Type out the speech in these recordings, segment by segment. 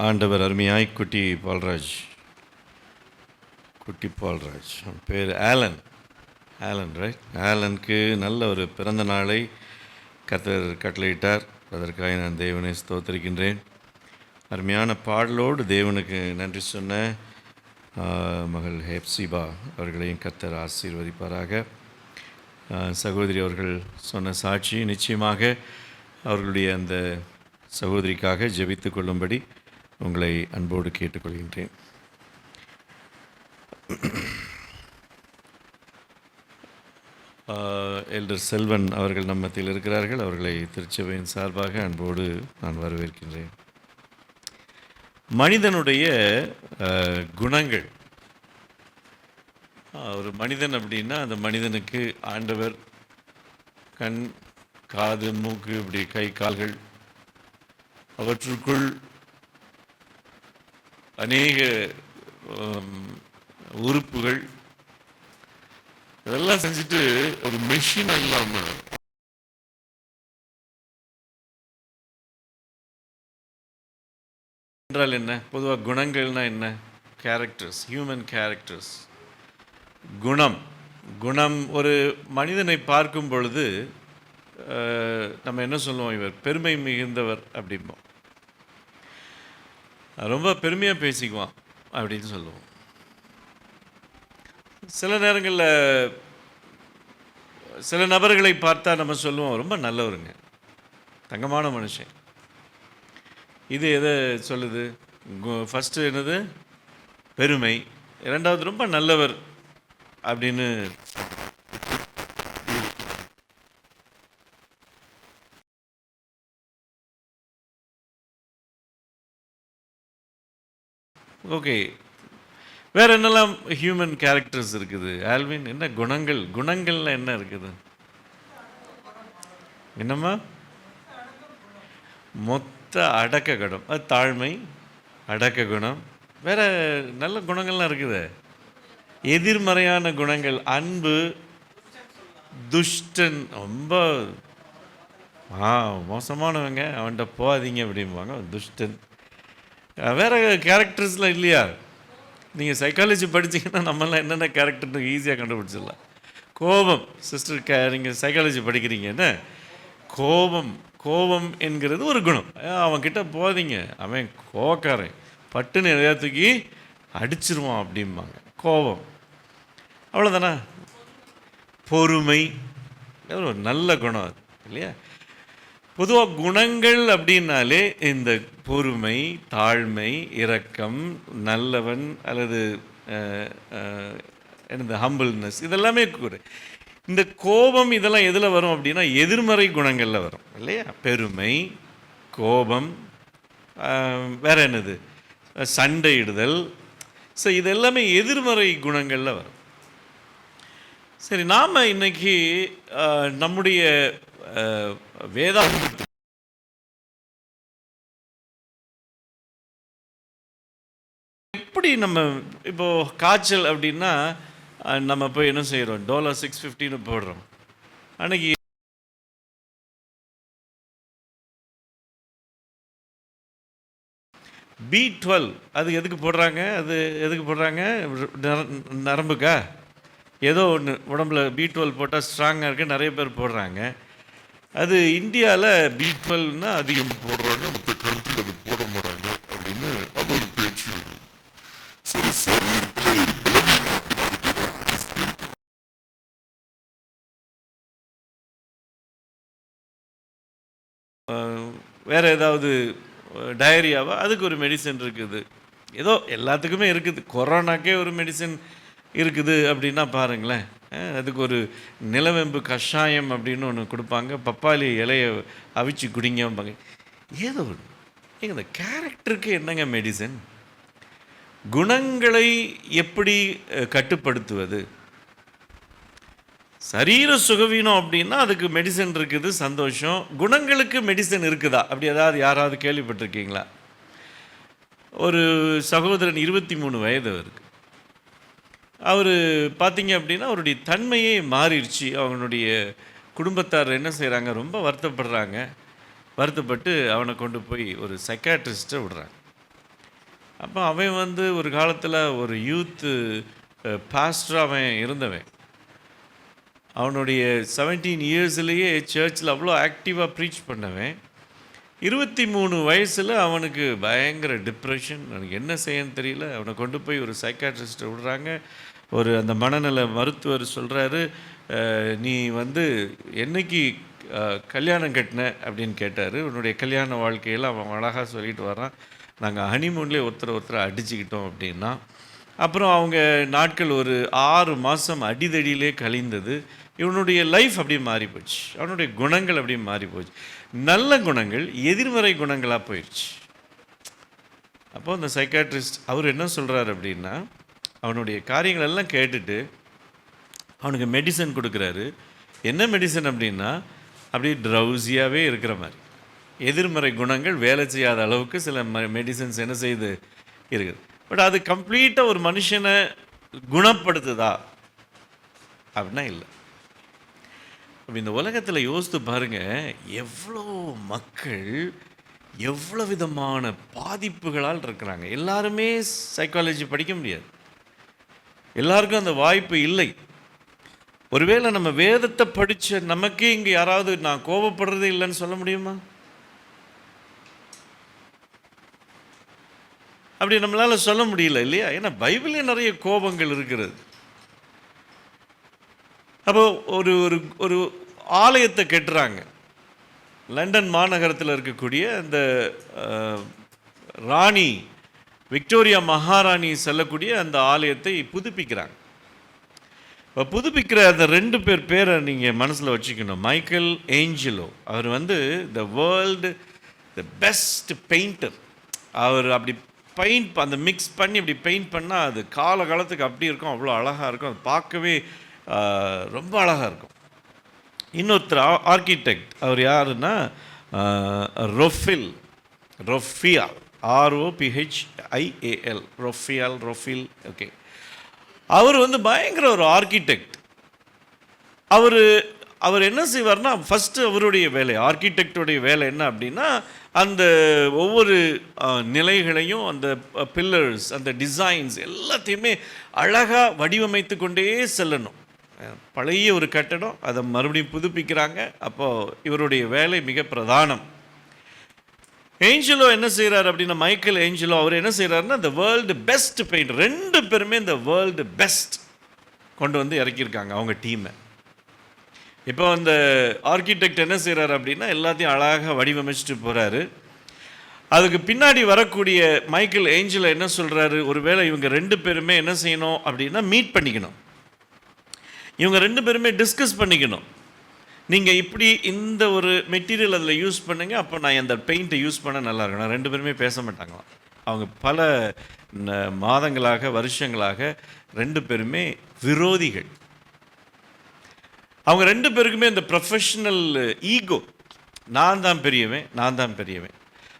ஆண்டவர் அருமையாய் குட்டி பால்ராஜ் பேர் ஆலன் ரைட். ஆலனுக்கு நல்ல ஒரு பிறந்த நாளை கர்த்தர் கட்டளையிட்டார். அதற்காக நான் தேவனை ஸ்தோத்திரிக்கின்றேன். அருமையான பாடலோடு தேவனுக்கு நன்றி சொன்ன மகள் ஹெப்சிபா அவர்களையும் கர்த்தர் ஆசீர்வதிப்பாராக. சகோதரி அவர்கள் சொன்ன சாட்சி நிச்சயமாக அவர்களுடைய அந்த சகோதரிக்காக ஜெபித்து கொள்ளும்படி உங்களை அன்போடு கேட்டுக்கொள்கின்றேன். எல்டர் செல்வன் அவர்கள் நம்ம மத்தியில் இருக்கிறார்கள். அவர்களை திருச்சபையின் சார்பாக அன்போடு நான் வரவேற்கின்றேன். மனிதனுடைய குணங்கள், ஒரு மனிதன் அப்படின்னா அந்த மனிதனுக்கு ஆண்டவர் கண், காது, மூக்கு, இப்படி கை, கால்கள், அவற்றுக்குள் அநேக உறுப்புகள் இதெல்லாம் செஞ்சுட்டு ஒரு மெஷின் இல்லாம என்றால் என்ன? பொதுவாக குணங்கள்னா என்ன? Characters, human characters. குணம் ஒரு மனிதனை பார்க்கும் பொழுது நம்ம என்ன சொல்லுவோம், இவர் பெருமை மிகுந்தவர் அப்படிம்போம், ரொம்ப பெருமையாக பேசிக்குவான் அப்படின்னு சொல்லுவோம். சில நேரங்களில் சில நபர்களை பார்த்தா நம்ம சொல்லுவோம் ரொம்ப நல்லவருங்க, தங்கமான மனுஷன். இது எதை சொல்லுது? ஃபஸ்ட்டு என்னது? பெருமை. இரண்டாவது ரொம்ப நல்லவர் அப்படின்னு. ஓகே, வேறு என்னெல்லாம் ஹியூமன் கேரக்டர்ஸ் இருக்குது? ஆல்வின், என்ன குணங்கள்ல என்ன இருக்குது? என்னம்மா? மொத்த அடக்க குணம், அது தாழ்மை, அடக்க குணம். வேறு நல்ல குணங்கள்லாம் இருக்குது. எதிர்மறையான குணங்கள், அன்பு, துஷ்டன், ரொம்ப மோசமானவங்க, அவன்கிட்ட போகாதீங்க அப்படிம்பாங்க, துஷ்டன். வேறு கேரக்டர்ஸ்லாம் இல்லையா? நீங்கள் சைக்காலஜி படித்தீங்கன்னா நம்மளாம் என்னென்ன கேரக்டர்னு ஈஸியாக கண்டுபிடிச்சிடலாம். கோபம், சிஸ்டர் நீங்கள் சைக்காலஜி படிக்கிறீங்க என்ன? கோபம் என்கிறது ஒரு குணம். அவன்கிட்ட போகாதீங்க, அவன் கோவக்காரன், பட்டுன்னு எதையா தூக்கி அடிச்சிருவான் அப்படிம்பாங்க. கோபம், அவ்வளோதானே. பொறுமை, ஒரு நல்ல குணம் அது இல்லையா? பொதுவாக குணங்கள் அப்படின்னாலே இந்த பொறுமை, தாழ்மை, இரக்கம், நல்லவன் அல்லது என்னது ஹம்பிள்னஸ், இதெல்லாமே கூட. இந்த கோபம் இதெல்லாம் எதில் வரும் அப்படின்னா எதிர்மறை குணங்களில் வரும் இல்லையா? பெருமை, கோபம், வேறு என்னது, சண்டையிடுதல். ஸோ இதெல்லாமே எதிர்மறை குணங்களில் வரும். சரி, நாம் இன்னைக்கு நம்முடைய வேதாந்தம் எப்படி நம்ம இப்போது காய்ச்சல் அப்படின்னா நம்ம போய் என்ன செய்கிறோம், டோலோ 650 போடுறோம். அன்னைக்கு B12 அது எதுக்கு போடுறாங்க? அது எதுக்கு போடுறாங்க? நரம்புக்கா? ஏதோ ஒன்று உடம்புல B12 போட்டால் ஸ்ட்ராங்காக இருக்குது, நிறைய பேர் போடுறாங்க. அது இந்தியாவில் B12னா அதிகம் போடுறாங்க, மற்ற கருத்தில் அது போட மாட்டாங்க அப்படின்னு அது ஒரு பேச்சு. சரி சரி, வேறு ஏதாவது டயரியாவா? அதுக்கு ஒரு மெடிசன் இருக்குது. ஏதோ எல்லாத்துக்குமே இருக்குது. கொரோனாக்கே ஒரு மெடிசன் இருக்குது அப்படின்னா பாருங்களேன். அதுக்கு ஒரு நிலவேம்பு கஷாயம் அப்படின்னு ஒன்று கொடுப்பாங்க, பப்பாளி இலையை அவிச்சு குடிங்கம்பாங்க. ஏதோ ஒன்று. எங்க இந்த கேரக்டருக்கு என்னங்க மெடிசன்? குணங்களை எப்படி கட்டுப்படுத்துவது? சரீர சுகவீனம் அப்படின்னா அதுக்கு மெடிசன் இருக்குது, சந்தோஷம். குணங்களுக்கு மெடிசன் இருக்குதா? அப்படி யாராவது கேள்விப்பட்டிருக்கீங்களா? ஒரு சகோதரன் 23 வயது அவருக்கு. அவர் பார்த்தீங்க அப்படின்னா அவருடைய தன்மையே மாறிடுச்சு. அவனுடைய குடும்பத்தார் என்ன செய்கிறாங்க, ரொம்ப வருத்தப்பட்டு அவனை கொண்டு போய் ஒரு சைக்காட்ரிஸ்ட்டை விடுறாங்க. அப்போ அவன் வந்து ஒரு காலத்தில் ஒரு யூத்து பாஸ்டராக அவன் இருந்தவன். அவனுடைய 17 இயர்ஸ்லேயே சர்ச்சில் அவ்வளோ ஆக்டிவாக ப்ரீச் பண்ணவன். 23 வயசில் அவனுக்கு பயங்கர டிப்ரெஷன். எனக்கு என்ன செய்யன்னு தெரியல. அவனை கொண்டு போய் ஒரு சைக்காட்ரிஸ்ட்டை விடுறாங்க. அந்த மனநல மருத்துவர் சொல்கிறாரு, நீ வந்து என்னைக்கு கல்யாணம் கட்டின அப்படின்னு கேட்டார். உன்னுடைய கல்யாண வாழ்க்கையில் அவன் அழகாக சொல்லிட்டு வரான், நாங்கள் ஹனிமூன்லேயே ஒருத்தரை அடிச்சுக்கிட்டோம் அப்படின்னா. அப்புறம் அவங்க நாட்கள் ஒரு 6 மாதம் அடிதடியிலே கழிந்தது. இவனுடைய லைஃப் அப்படியே மாறி போச்சு. அவனுடைய குணங்கள் அப்படியே மாறி போச்சு. நல்ல குணங்கள் எதிர்மறை குணங்களாக போயிடுச்சு. அப்போ அந்த சைக்காட்ரிஸ்ட் அவர் என்ன சொல்கிறார் அப்படின்னா, அவனுடைய காரியங்கள் எல்லாம் கேட்டுட்டு அவனுக்கு மெடிசன் கொடுக்குறாரு. என்ன மெடிசன் அப்படின்னா, அப்படியே ட்ரௌசியாகவே இருக்கிற மாதிரி, எதிர்மறை குணங்கள் வேலை செய்யாத அளவுக்கு சில மெடிசன்ஸ் என்ன செய்யுது இருக்குது. பட் அது கம்ப்ளீட்டாக ஒரு மனுஷனை குணப்படுத்துதா அப்படின்னா இல்லை. அப்போ இந்த உலகத்தில் யோசித்து பாருங்கள், எவ்வளோ மக்கள் எவ்வளோ விதமான பாதிப்புகளால் இருக்கிறாங்க. எல்லாருமே சைக்காலஜி படிக்க முடியாது, எல்லாருக்கும் அந்த வாய்ப்பு இல்லை. ஒருவேளை நம்ம வேதத்தை படித்த நமக்கே இங்கே யாராவது நான் கோபப்படுறதே இல்லைன்னு சொல்ல முடியுமா? அப்படி நம்மளால் சொல்ல முடியல இல்லையா? ஏன்னா பைபிளே நிறைய கோபங்கள் இருக்கிறது. அப்போ ஒரு ஒரு ஒரு ஆலயத்தை கட்டுறாங்க. லண்டன் மாநகரத்தில் இருக்கக்கூடிய அந்த ராணி விக்டோரியா மகாராணி செல்லக்கூடிய அந்த ஆலயத்தை புதுப்பிக்கிறாங்க. இப்போ புதுப்பிக்கிற அந்த 2 பேரை நீங்கள் மனசில் வச்சுக்கணும். மைக்கேல் ஏஞ்சலோ, அவர் வந்து த பெஸ்ட் பெயிண்டர். அவர் அப்படி அந்த மிக்ஸ் பண்ணி அப்படி பெயிண்ட் பண்ணால் அது காலகாலத்துக்கு அப்படி இருக்கும், அவ்வளோ அழகாக இருக்கும். அது பார்க்கவே ரொம்ப அழகாக இருக்கும். இன்னொருத்தர் ஆர்கிடெக்ட், அவர் யாருன்னா ரொஃபியால், ROPHIAL, ரொஃபில். ஓகே, அவர் வந்து பயங்கர ஒரு ஆர்கிடெக்ட். அவர் என்ன செய்வார்னா, ஃபஸ்ட்டு அவருடைய வேலை, ஆர்கிடெக்டுடைய வேலை என்ன அப்படின்னா, அந்த ஒவ்வொரு நிலைகளையும், அந்த பில்லர்ஸ், அந்த டிசைன்ஸ் எல்லாத்தையுமே அழகாக வடிவமைத்து கொண்டே செல்லணும். பழைய ஒரு கட்டடம், அதை மறுபடியும் புதுப்பிக்கிறாங்க. அப்போது இவருடைய வேலை மிக பிரதானம். ஏஞ்சலோ என்ன செய்கிறார் அப்படின்னா, மைக்கேல் ஏஞ்சலோ அவர் என்ன செய்கிறாருன்னா, இந்த வேர்ல்டு பெஸ்ட் பெயிண்டர். 2 பேருமே இந்த வேர்ல்டு பெஸ்ட் கொண்டு வந்து இறக்கியிருக்காங்க அவங்க டீமை. இப்போ அந்த ஆர்கிடெக்ட் என்ன செய்கிறார் அப்படின்னா, எல்லாத்தையும் அழகாக வடிவமைச்சிட்டு போகிறாரு. அதுக்கு பின்னாடி வரக்கூடிய மைக்கேல் ஏஞ்சலோ என்ன சொல்கிறாரு, ஒருவேளை இவங்க 2 பேருமே என்ன செய்யணும் அப்படின்னா, மீட் பண்ணிக்கணும். இவங்க 2 பேருமே டிஸ்கஸ் பண்ணிக்கணும். நீங்கள் இப்படி இந்த ஒரு மெட்டீரியல் அதில் யூஸ் பண்ணுங்க, அப்போ நான் அந்த பெயிண்ட்டை யூஸ் பண்ண நல்லா இருக்கும். நான் 2 பேருமே பேச மாட்டாங்களாம். அவங்க பல மாதங்களாக, வருஷங்களாக 2 பேருமே விரோதிகள். அவங்க 2 பேருக்குமே இந்த ப்ரொஃபஷ்னல் ஈகோ, நான் தான் பெரியவன்.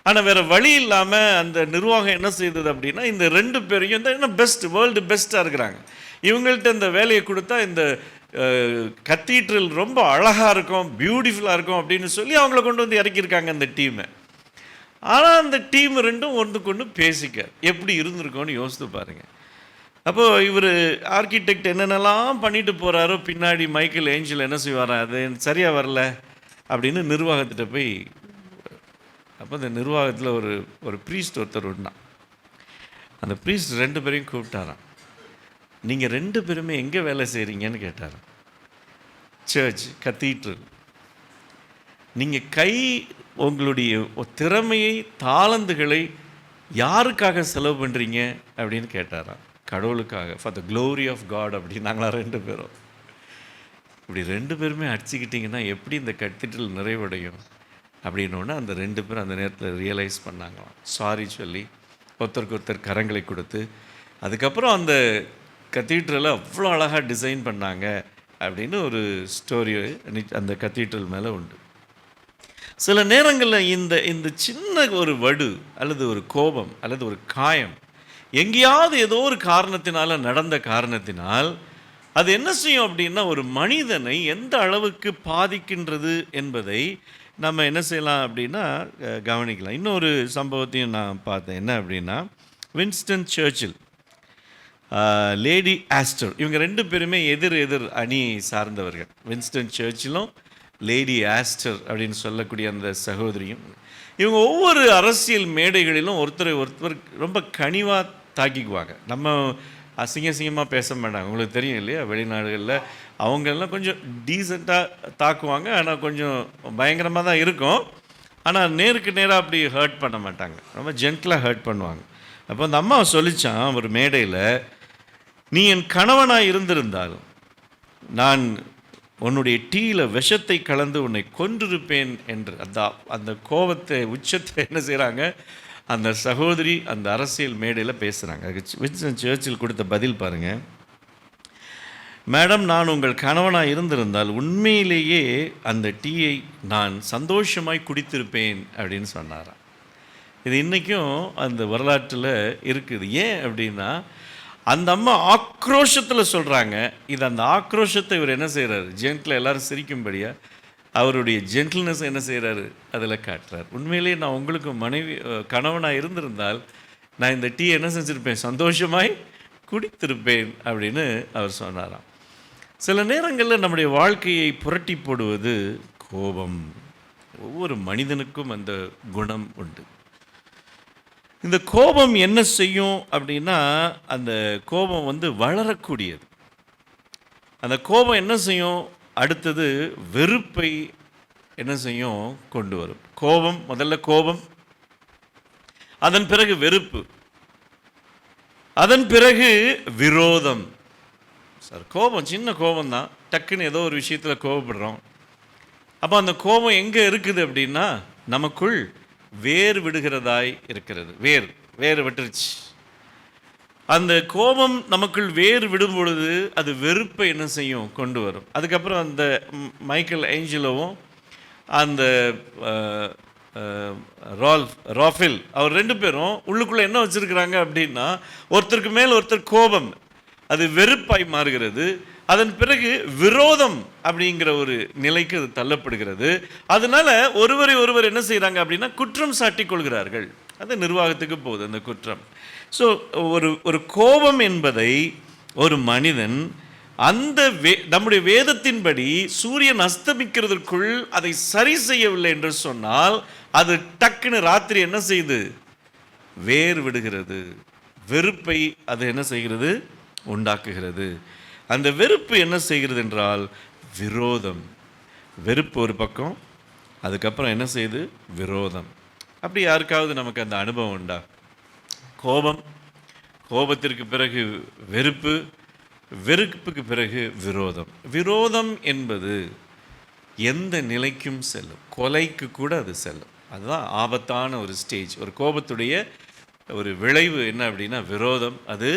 ஆனால் வேறு வழி இல்லாமல் அந்த நிர்வாகம் என்ன செய்தது அப்படின்னா, இந்த 2 பேரையும் என்ன பெஸ்ட், வேர்ல்டு பெஸ்ட்டாக இருக்கிறாங்க, இவங்கள்ட்ட இந்த வேலையை கொடுத்தா இந்த கத்தீட்ரல் ரொம்ப அழகாக இருக்கும், பியூட்டிஃபுல்லாக இருக்கும் அப்படின்னு சொல்லி அவங்கள கொண்டு வந்து இறக்கியிருக்காங்க அந்த டீமை. ஆனால் அந்த டீம் 2ம் ஒன்றுக்கு ஒன்று பேசிக்க எப்படி இருந்திருக்கோன்னு யோசித்து பாருங்கள். அப்போது இவர் ஆர்கிடெக்ட் என்னென்னலாம் பண்ணிட்டு போகிறாரோ, பின்னாடி மைக்கேல் ஏஞ்சல் என்ன செய்வாரா, அது சரியாக வரல அப்படின்னு நிர்வாகத்திட்ட போய். அப்போ இந்த நிர்வாகத்தில் ஒரு ப்ரீஸ்ட் ஒருத்தர் இருந்தான். அந்த ப்ரீஸ்ட் 2 பேரையும் கூப்பிட்டாராம். நீங்கள் 2 பேருமே எங்கே வேலை செய்கிறீங்கன்னு கேட்டாராம். Church, cathedral. நீங்கள் உங்களுடைய திறமையை, தாளந்துகளை யாருக்காக செலவு பண்ணுறீங்க அப்படின்னு கேட்டாராம். கடவுளுக்காக, for the glory of God அப்படின்னாங்களா 2 பேரும். இப்படி 2 பேருமே அடிச்சுக்கிட்டிங்கன்னா எப்படி இந்த கத்தீட்ரல் நிறைவடையும் அப்படின்னோடனே அந்த 2 பேரும் அந்த நேரத்தில் ரியலைஸ் பண்ணாங்களாம். சாரி சொல்லி ஒருத்தருக்கு ஒருத்தர் கரங்களை கொடுத்து, அதுக்கப்புறம் அந்த கத்தீட்ரலை அவ்வளோ அழகாக டிசைன் பண்ணாங்க அப்படின்னு ஒரு ஸ்டோரி அந்த கத்தீட்ரல் மேலே உண்டு. சில நேரங்களில் இந்த சின்ன ஒரு வடு அல்லது ஒரு கோபம் அல்லது ஒரு காயம் எங்கேயாவது ஏதோ ஒரு காரணத்தினால நடந்த காரணத்தினால் அது என்ன செய்யும் அப்படின்னா, ஒரு மனிதனை எந்த அளவுக்கு பாதிக்கின்றது என்பதை நம்ம என்ன செய்யலாம் அப்படின்னா கவனிக்கலாம். இன்னொரு சம்பவத்தையும் நான் பார்த்தேன். என்ன அப்படின்னா, வின்ஸ்டன் சர்ச்சில், லேடி ஆஸ்டர், இவங்க 2 பேருமே எதிர் எதிர் அணியை சார்ந்தவர்கள். வின்ஸ்டன் சர்ச்சிலும் லேடி ஆஸ்டர் அப்படின்னு சொல்லக்கூடிய அந்த சகோதரியும், இவங்க ஒவ்வொரு அரசியல் மேடைகளிலும் ஒருத்தரை ஒருத்தர் ரொம்ப கனிவாக தாக்கிக்குவாங்க. நம்ம அசிங்கமாக பேச மாட்டாங்க. உங்களுக்கு தெரியும் இல்லையா, வெளிநாடுகளில் அவங்கெல்லாம் கொஞ்சம் டீசெண்டாக தாக்குவாங்க. ஆனால் கொஞ்சம் பயங்கரமாக தான் இருக்கும். ஆனால் நேருக்கு நேராக அப்படி ஹர்ட் பண்ண மாட்டாங்க, ரொம்ப ஜென்டிலாக ஹர்ட் பண்ணுவாங்க. அப்போ அந்த அம்மா சொல்லிச்சான் ஒரு மேடையில், நீ என் கணவனாக இருந்திருந்தாலும் நான் உன்னுடைய டீயில் விஷத்தை கலந்து உன்னை கொன்றிருப்பேன் என்று அந்த கோபத்தை உச்சத்தை என்ன செய்கிறாங்க அந்த சகோதரி அந்த அரசியல் மேடையில் பேசுகிறாங்க. அதுக்கு வின்ஸ்டன் சர்ச்சில் கொடுத்த பதில் பாருங்கள். மேடம், நான் உங்கள் கணவனாக இருந்திருந்தால் உண்மையிலேயே அந்த டீயை நான் சந்தோஷமாய் குடித்திருப்பேன் அப்படின்னு சொன்னாராம். இது இன்றைக்கும் அந்த வரலாற்றில் இருக்குது. ஏன் அப்படின்னா, அந்த அம்மா ஆக்ரோஷத்தில் சொல்கிறாங்க. இது அந்த ஆக்ரோஷத்தை இவர் என்ன செய்கிறாரு, ஜென்டில் எல்லோரும் சிரிக்கும்படியாக அவருடைய ஜென்டில்னஸ் என்ன செய்கிறாரு அதில் காட்டுறார். உண்மையிலேயே நான் உங்களுக்கு கணவனாக இருந்திருந்தால் நான் இந்த டீ என்ன செஞ்சுருப்பேன், சந்தோஷமாய் குடித்திருப்பேன் அப்படின்னு அவர் சொன்னாராம். சில நேரங்களில் நம்முடைய வாழ்க்கையை புரட்டி போடுவது கோபம். ஒவ்வொரு மனிதனுக்கும் அந்த குணம் உண்டு. இந்த கோபம் என்ன செய்யும் அப்படின்னா, அந்த கோபம் வளரக்கூடியது. அந்த கோபம் என்ன செய்யும், அடுத்தது வெறுப்பை என்ன செய்யும் கொண்டு வரும். கோபம், முதல்ல கோபம், அதன் பிறகு வெறுப்பு, அதன் பிறகு விரோதம். சார், கோபம் சின்ன கோபம் தான், டக்குன்னு ஏதோ ஒரு விஷயத்தில் கோபப்படுறோம். அப்போ அந்த கோபம் எங்கே இருக்குது அப்படின்னா, நமக்குள் வேர் விடுகிறதாய் இருக்கிறது. வேர் விட்டுருச்சு. அந்த கோபம் நமக்குள் வேர் விடும் பொழுது அது வெறுப்பை என்ன செய்யும் கொண்டு வரும். அதுக்கப்புறம் அந்த மைக்கேல் ஏஞ்சலோவும் அந்த ராஃபேல் அவர் 2 பேரும் உள்ளுக்குள்ளே என்ன வச்சுருக்கிறாங்க அப்படின்னா, ஒருத்தருக்கு மேல் ஒருத்தர் கோபம், அது வெறுப்பாய் மாறுகிறது. அதன் பிறகு விரோதம் அப்படிங்கிற ஒரு நிலைக்கு அது தள்ளப்படுகிறது. அதனால ஒருவரை ஒருவர் என்ன செய்கிறாங்க அப்படின்னா குற்றம் சாட்டி கொள்கிறார்கள். அது நிர்வாகத்துக்கு போகுது அந்த குற்றம். ஸோ ஒரு கோபம் என்பதை ஒரு மனிதன் அந்த நம்முடைய வேதத்தின்படி சூரியன் அஸ்தமிக்கிறதுக்குள் அதை சரி செய்யவில்லை என்று சொன்னால் அது டக்குன்னு ராத்திரி என்ன செய்யுது, வேர் விடுகிறது. வெறுப்பை அது என்ன செய்கிறது, உண்டாக்குகிறது. அந்த வெறுப்பு என்ன செய்கிறது என்றால் விரோதம். வெறுப்பு ஒரு பக்கம், அதுக்கப்புறம் என்ன செய்யுது, விரோதம். அப்படி யாருக்காவது நமக்கு அந்த அனுபவம் உண்டா? கோபம், கோபத்திற்கு பிறகு வெறுப்பு, வெறுப்புக்கு பிறகு விரோதம். விரோதம் என்பது எந்த நிலைக்கும் செல்லும், கொலைக்கு கூட அது செல்லும். அதுதான் ஆபத்தான ஒரு ஸ்டேஜ். ஒரு கோபத்துடைய ஒரு விளைவு என்ன அப்படின்னா விரோதம். அது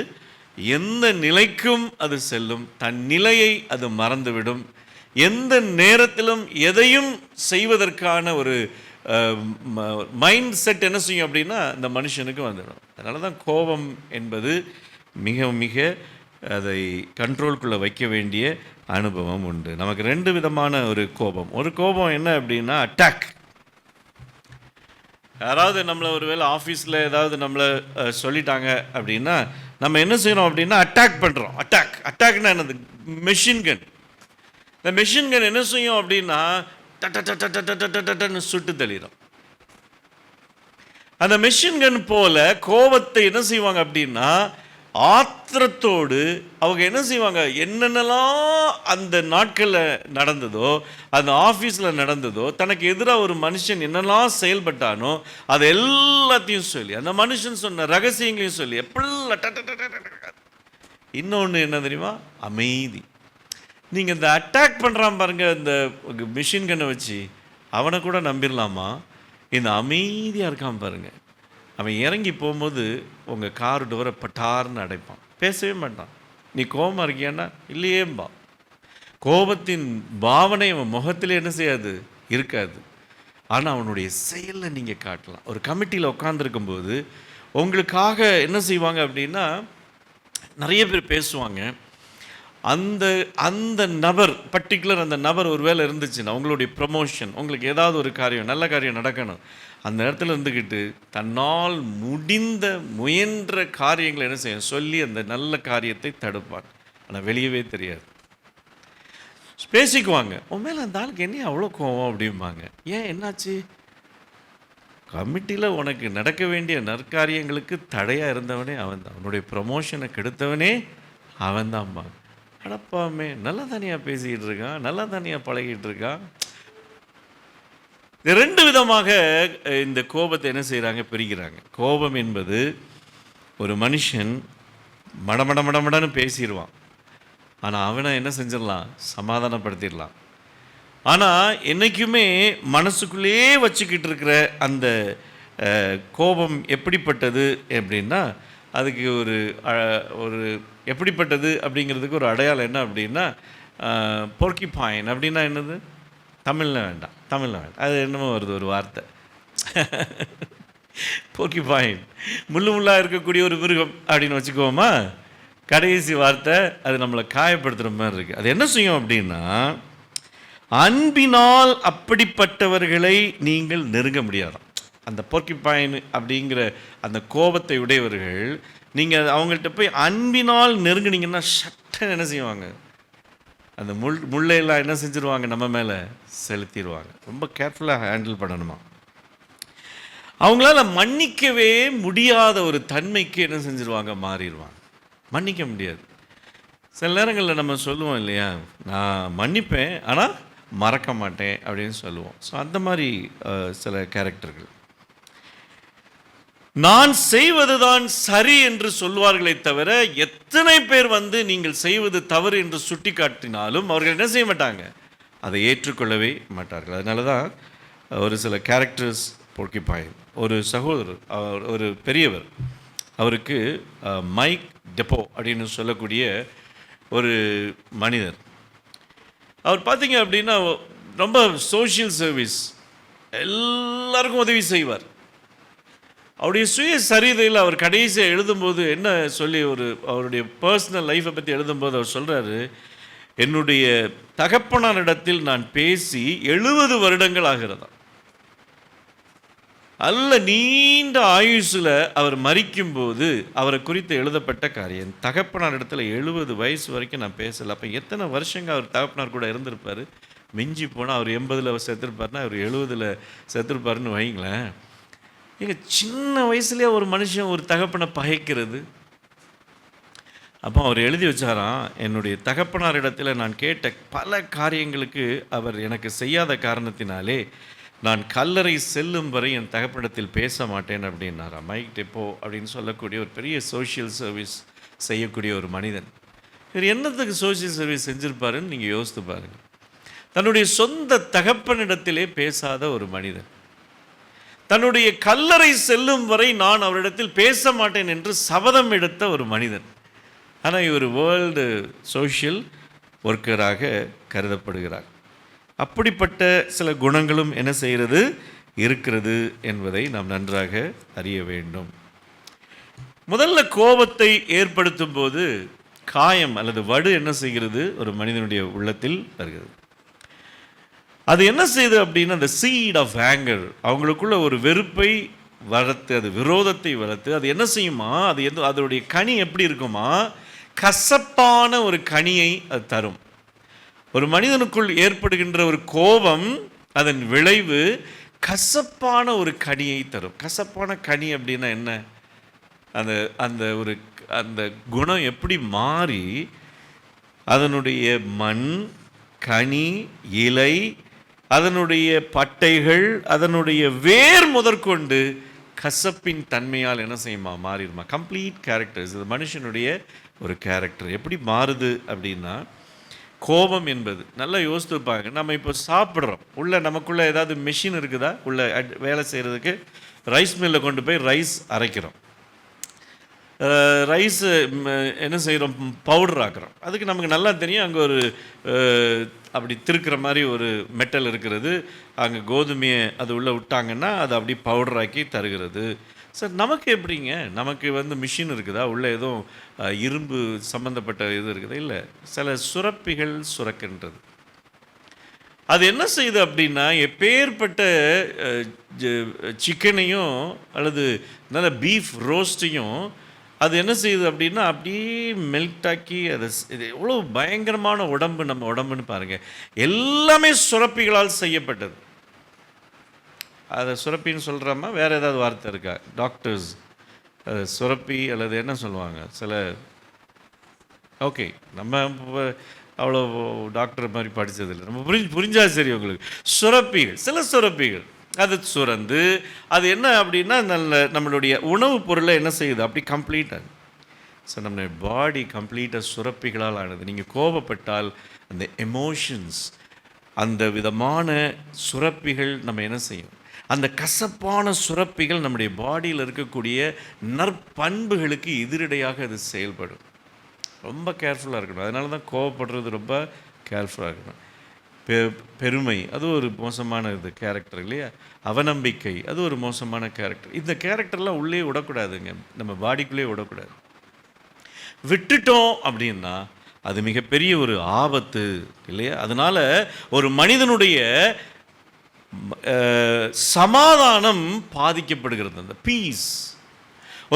எந்த நிலைக்கும் அது செல்லும். தன் நிலையை அது மறந்துவிடும். எந்த நேரத்திலும் எதையும் செய்வதற்கான ஒரு மைண்ட் செட் என்ன செய்யும் அப்படின்னா இந்த மனுஷனுக்கு வந்துடும். அதனால தான் கோபம் என்பது மிக மிக அதை கண்ட்ரோல்குள்ளே வைக்க வேண்டிய அனுபவம் உண்டு. நமக்கு 2 விதமான ஒரு கோபம். ஒரு கோபம் என்ன அப்படின்னா அட்டாக். யாராவது நம்மளை ஒரு வேளை ஆஃபீஸில் ஏதாவது நம்மளை சொல்லிட்டாங்க அப்படின்னா நம்ம என்ன செய்கிறோம் அப்படின்னா அட்டாக் பண்ணுறோம். அட்டாக்னா என்னது, மெஷின் கன். இந்த மெஷின் கன் என்ன செய்யும் அப்படின்னா டன்னு சுட்டு தள்ளிடும். அந்த மெஷின் கன் போல கோபத்தை என்ன செய்வாங்க அப்படின்னா ஆத்திரத்தோடு அவங்க என்ன செய்வாங்க, என்னென்னலாம் அந்த நாட்களில் நடந்ததோ, அந்த ஆஃபீஸில் நடந்ததோ, தனக்கு எதிராக ஒரு மனுஷன் என்னெல்லாம் செயல்பட்டானோ அதை எல்லாத்தையும் சொல்லி, அந்த மனுஷன் சொன்ன ரகசியங்களையும் சொல்லி எப்படிலாம். இன்னொன்று என்ன தெரியுமா, அமைதி. நீங்கள் இந்த அட்டாக் பண்ணுறான் பாருங்கள், இந்த மிஷின் கன்னை வச்சு அவனை கூட நம்பிடலாமா? இந்த அமைதியாக இருக்கான் பாருங்கள், அவன் இறங்கி போகும்போது உங்கள் கார் டோரை பட்டார்னு அடைப்பான், பேசவே மாட்டான். நீ கோபமாக இருக்கியான்னா இல்லையேம்பா. கோபத்தின் பாவனை அவன் முகத்திலே என்ன செய்யாது, இருக்காது. ஆனால் அவனுடைய செயலில் நீங்கள் காட்டலாம். ஒரு கமிட்டியில் உட்காந்துருக்கும்போது உங்களுக்காக என்ன செய்வாங்க அப்படின்னா நிறைய பேர் பேசுவாங்க. அந்த அந்த நபர் பர்டிகுலர் அந்த நபர் ஒரு வேலை இருந்துச்சுன்னா உங்களுடைய ப்ரமோஷன், உங்களுக்கு ஏதாவது ஒரு காரியம் நல்ல காரியம் நடக்கணும், அந்த இடத்துல இருந்துக்கிட்டு தன்னால் முயன்ற காரியங்களை என்ன செய்யும் சொல்லி அந்த நல்ல காரியத்தை தடுப்பான். ஆனால் வெளியவே தெரியாது. பேசிக்குவாங்க, உன் மேலே அந்த ஆளுக்கு என்ன அவ்வளோ கோவம் அப்படிம்பாங்க. ஏன் என்னாச்சு? கமிட்டியில் உனக்கு நடக்க வேண்டிய நற்காரியங்களுக்கு தடையாக இருந்தவனே அவன் தான், அவனுடைய ப்ரமோஷனை கெடுத்தவனே அவன் தான்பாங்க. அடப்பாமே, நல்லா தனியாக பேசிக்கிட்டு இருக்கான், நல்லா தனியாக பழகிட்டு இருக்கான். இந்த 2 விதமாக இந்த கோபத்தை என்ன செய்கிறாங்க, பிரிக்கிறாங்க. கோபம் என்பது ஒரு மனுஷன் மடமடன்னு பேசிடுவான், ஆனால் அவனை என்ன செஞ்சிடலாம், சமாதானப்படுத்திடலாம். ஆனால் என்றைக்குமே மனசுக்குள்ளேயே வச்சுக்கிட்டு இருக்கிற அந்த கோபம் எப்படிப்பட்டது அப்படின்னா, அதுக்கு ஒரு எப்படிப்பட்டது அப்படிங்கிறதுக்கு ஒரு அடையாளம் என்ன அப்படின்னா, போர்க்கிபாயின் அப்படின்னா என்னது? தமிழில் வேண்டாம். அது என்னமோ வருது ஒரு வார்த்தை. போர்க்கிபாயின் முள்ளாக இருக்கக்கூடிய ஒரு மிருகம் அப்படின்னு வச்சுக்குவோமா. கடைசி வார்த்தை அது நம்மளை காயப்படுத்துகிற மாதிரி இருக்குது. அது என்ன செய்யும் அப்படின்னா, அன்பினால் அப்படிப்பட்டவர்களை நீங்கள் நெருங்க முடியாதாம். அந்த போர்க்கிபாயின் அப்படிங்கிற அந்த கோபத்தை உடையவர்கள் நீங்கள் அவங்கள்ட்ட போய் அன்பினால் நெருங்கினீங்கன்னா சட்டன் என்ன செய்வாங்க, அந்த முள்ளையெல்லாம் என்ன செஞ்சுருவாங்க, நம்ம மேலே செலுத்திடுவாங்க. ரொம்ப கேர்ஃபுல்லாக ஹேண்டில் பண்ணணுமா. அவங்களால மன்னிக்கவே முடியாத ஒரு தன்மைக்கு என்ன செஞ்சுருவாங்க, மாறிடுவாங்க. மன்னிக்க முடியாது. சில நேரங்களில் நம்ம சொல்லுவோம் இல்லையா, நான் மன்னிப்பேன் ஆனால் மறக்க மாட்டேன் அப்படின்னு சொல்லுவோம். ஸோ அந்த மாதிரி சில கேரக்டர்கள் நான் செய்வது தான் சரி என்று சொல்வார்களே தவிர, எத்தனை பேர் நீங்கள் செய்வது தவறு என்று சுட்டி காட்டினாலும் அவர்கள் என்ன செய்ய மாட்டாங்க, அதை ஏற்றுக்கொள்ளவே மாட்டார்கள். அதனால தான் ஒரு சில கேரக்டர்ஸ் போர்க்கிபாயின். ஒரு சகோதரர், ஒரு பெரியவர், அவருக்கு மைக் டெப்போ அப்படின்னு சொல்லக்கூடிய ஒரு மனிதர். அவர் பார்த்தீங்க அப்படின்னா ரொம்ப சோஷியல் சர்வீஸ், எல்லாருக்கும் உதவி செய்வார். அவருடைய சுய சரிதையில் அவர் கடைசியாக எழுதும்போது என்ன சொல்லி அவருடைய பர்சனல் லைஃப்பை பற்றி எழுதும்போது அவர் சொல்கிறாரு, என்னுடைய தகப்பனாரிடத்தில் நான் பேசி 70 வருடங்கள் ஆகிறதா. அல்ல நீண்ட ஆயுசில் அவர் மரிக்கும்போது அவரை குறித்து எழுதப்பட்ட காரியம், தகப்பனாரிடத்தில் 70 வயசு வரைக்கும் நான் பேசலை. அப்போ எத்தனை வருஷங்க அவர் தகப்பனார் கூட இருந்திருப்பார்? மிஞ்சி போனால் அவர் 80 செத்துருப்பாருன்னா அவர் 70 செத்துருப்பாருன்னு வைங்களேன். எங்க சின்ன வயசுலேயே ஒரு மனுஷன் ஒரு தகப்பனை பகைக்கிறது. அப்போ அவர் எழுதி வச்சாராம், என்னுடைய தகப்பனாரிடத்தில் நான் கேட்ட பல காரியங்களுக்கு அவர் எனக்கு செய்யாத காரணத்தினாலே நான் கல்லறை செல்லும் வரை என் தகப்பனிடத்தில் பேச மாட்டேன் அப்படின்னாராம். மைக் டெப்போ அப்படின்னு சொல்லக்கூடிய ஒரு பெரிய சோஷியல் சர்வீஸ் செய்யக்கூடிய ஒரு மனிதன். இவர் என்னத்துக்கு சோஷியல் சர்வீஸ் செஞ்சுருப்பாருன்னு நீங்கள் யோசித்து பாருங்கள். தன்னுடைய சொந்த தகப்பனிடத்திலே பேசாத ஒரு மனிதன், தன்னுடைய கல்லறை செல்லும் வரை நான் அவரிடத்தில் பேச மாட்டேன் என்று சபதம் எடுத்த ஒரு மனிதன். ஆனால் இவர் வேர்ல்டு சோஷியல் ஒர்க்கராக கருதப்படுகிறார். அப்படிப்பட்ட சில குணங்களும் என்ன செய்கிறது, இருக்கிறது என்பதை நாம் நன்றாக அறிய வேண்டும். முதல்ல கோபத்தை ஏற்படுத்தும் போது காயம் அல்லது வடு என்ன செய்கிறது, ஒரு மனிதனுடைய உள்ளத்தில் வருகிறது. அது என்ன செய்யுது அப்படின்னா, அந்த சீட் ஆஃப் ஆங்கர், அவங்களுக்குள்ள ஒரு வெறுப்பை வளர்த்து, அது விரோதத்தை வளர்த்து, அது என்ன செய்யுமா, அதனுடைய கனி எப்படி இருக்குமா, கசப்பான ஒரு கனியை அது தரும். ஒரு மனிதனுக்குள் ஏற்படுகின்ற ஒரு கோபம், அதன் விளைவு கசப்பான ஒரு கனியை தரும். கசப்பான கனி அப்படின்னா என்ன, அந்த குணம் எப்படி மாறி அதனுடைய மண், கனி, இலை, அதனுடைய பட்டைகள், அதனுடைய வேர் முதற்கொண்டு கசப்பின் தன்மையால் என்ன செய்யுமா, மாறிடுமா. கம்ப்ளீட் கேரக்டர்ஸ், இது மனுஷனுடைய ஒரு கேரக்டர் எப்படி மாறுது அப்படின்னா, கோபம் என்பது நல்லா யோசித்துப்பாங்க. நம்ம இப்போ சாப்பிட்றோம், நமக்குள்ளே ஏதாவது மெஷின் இருக்குதா, வேலை செய்கிறதுக்கு ரைஸ் மில்லில் கொண்டு போய் ரைஸ் அரைக்கிறோம், ரைஸு என்ன செய்கிறோம், பவுடர் ஆக்குறோம். அதுக்கு நமக்கு நல்லா தெரியும், அங்கே ஒரு அப்படி திருக்கிற மாதிரி ஒரு மெட்டல் இருக்கிறது, அங்கே கோதுமையை அது உள்ளே விட்டாங்கன்னா அது அப்படி பவுடராக்கி தருகிறது. சார் நமக்கு எப்படிங்க, நமக்கு மிஷின் இருக்குதா, உள்ளே எதுவும் இரும்பு சம்மந்தப்பட்ட இது இருக்குதா? இல்லை, சில சுரப்பிகள் சுரக்கின்றது. அது என்ன செய்யுது அப்படின்னா, எப்பேற்பட்ட சிக்கனையும் அல்லது நல்ல பீஃப் ரோஸ்ட்டையும் அது என்ன செய்யுது அப்படின்னா, அப்படியே மெல்ட் ஆக்கி அதை இது எவ்வளோ பயங்கரமான உடம்பு நம்ம உடம்புன்னு பாருங்கள். எல்லாமே சுரப்பிகளால் செய்யப்பட்டது. அதை சுரப்பின்னு சொல்கிறோமா, வேறு ஏதாவது வார்த்தை இருக்கா? டாக்டர்ஸ் சுரப்பி அல்லது என்ன சொல்லுவாங்க சில. ஓகே, நம்ம அவ்வளோ டாக்டர் மாதிரி படித்ததில்லை. நம்ம புரிஞ்சா சரி உங்களுக்கு. சுரப்பிகள், சில சுரப்பிகள் அது சுரந்து அது என்ன அப்படின்னா நம்மளுடைய உணவுப் பொருளை என்ன செய்யுது அப்படி கம்ப்ளீட்டாக. ஸோ நம்ம பாடி கம்ப்ளீட்டாக சுரப்பிகளால் ஆனது. நீங்கள் கோபப்பட்டால் அந்த எமோஷன்ஸ், அந்த விதமான சுரப்பிகள் நம்ம என்ன செய்யும், அந்த கசப்பான சுரப்பிகள் நம்முடைய பாடியில் இருக்கக்கூடிய நற்பண்புகளுக்கு எதிரடையாக அது செயல்படும். ரொம்ப கேர்ஃபுல்லாக இருக்கணும். அதனால தான் கோவப்படுறது ரொம்ப கேர்ஃபுல்லாக இருக்கணும். பெருமை அது ஒரு மோசமான இது கேரக்டர் இல்லையா? அவநம்பிக்கை அது ஒரு மோசமான கேரக்டர். இந்த கேரக்டர்லாம் உள்ளே விடக்கூடாதுங்க, நம்ம பாடிக்குள்ளே விடக்கூடாது. விட்டுட்டோம் அப்படின்னா அது மிகப்பெரிய ஒரு ஆபத்து இல்லையா? அதனால் ஒரு மனிதனுடைய சமாதானம் பாதிக்கப்படுகிறது. அந்த பீஸ்,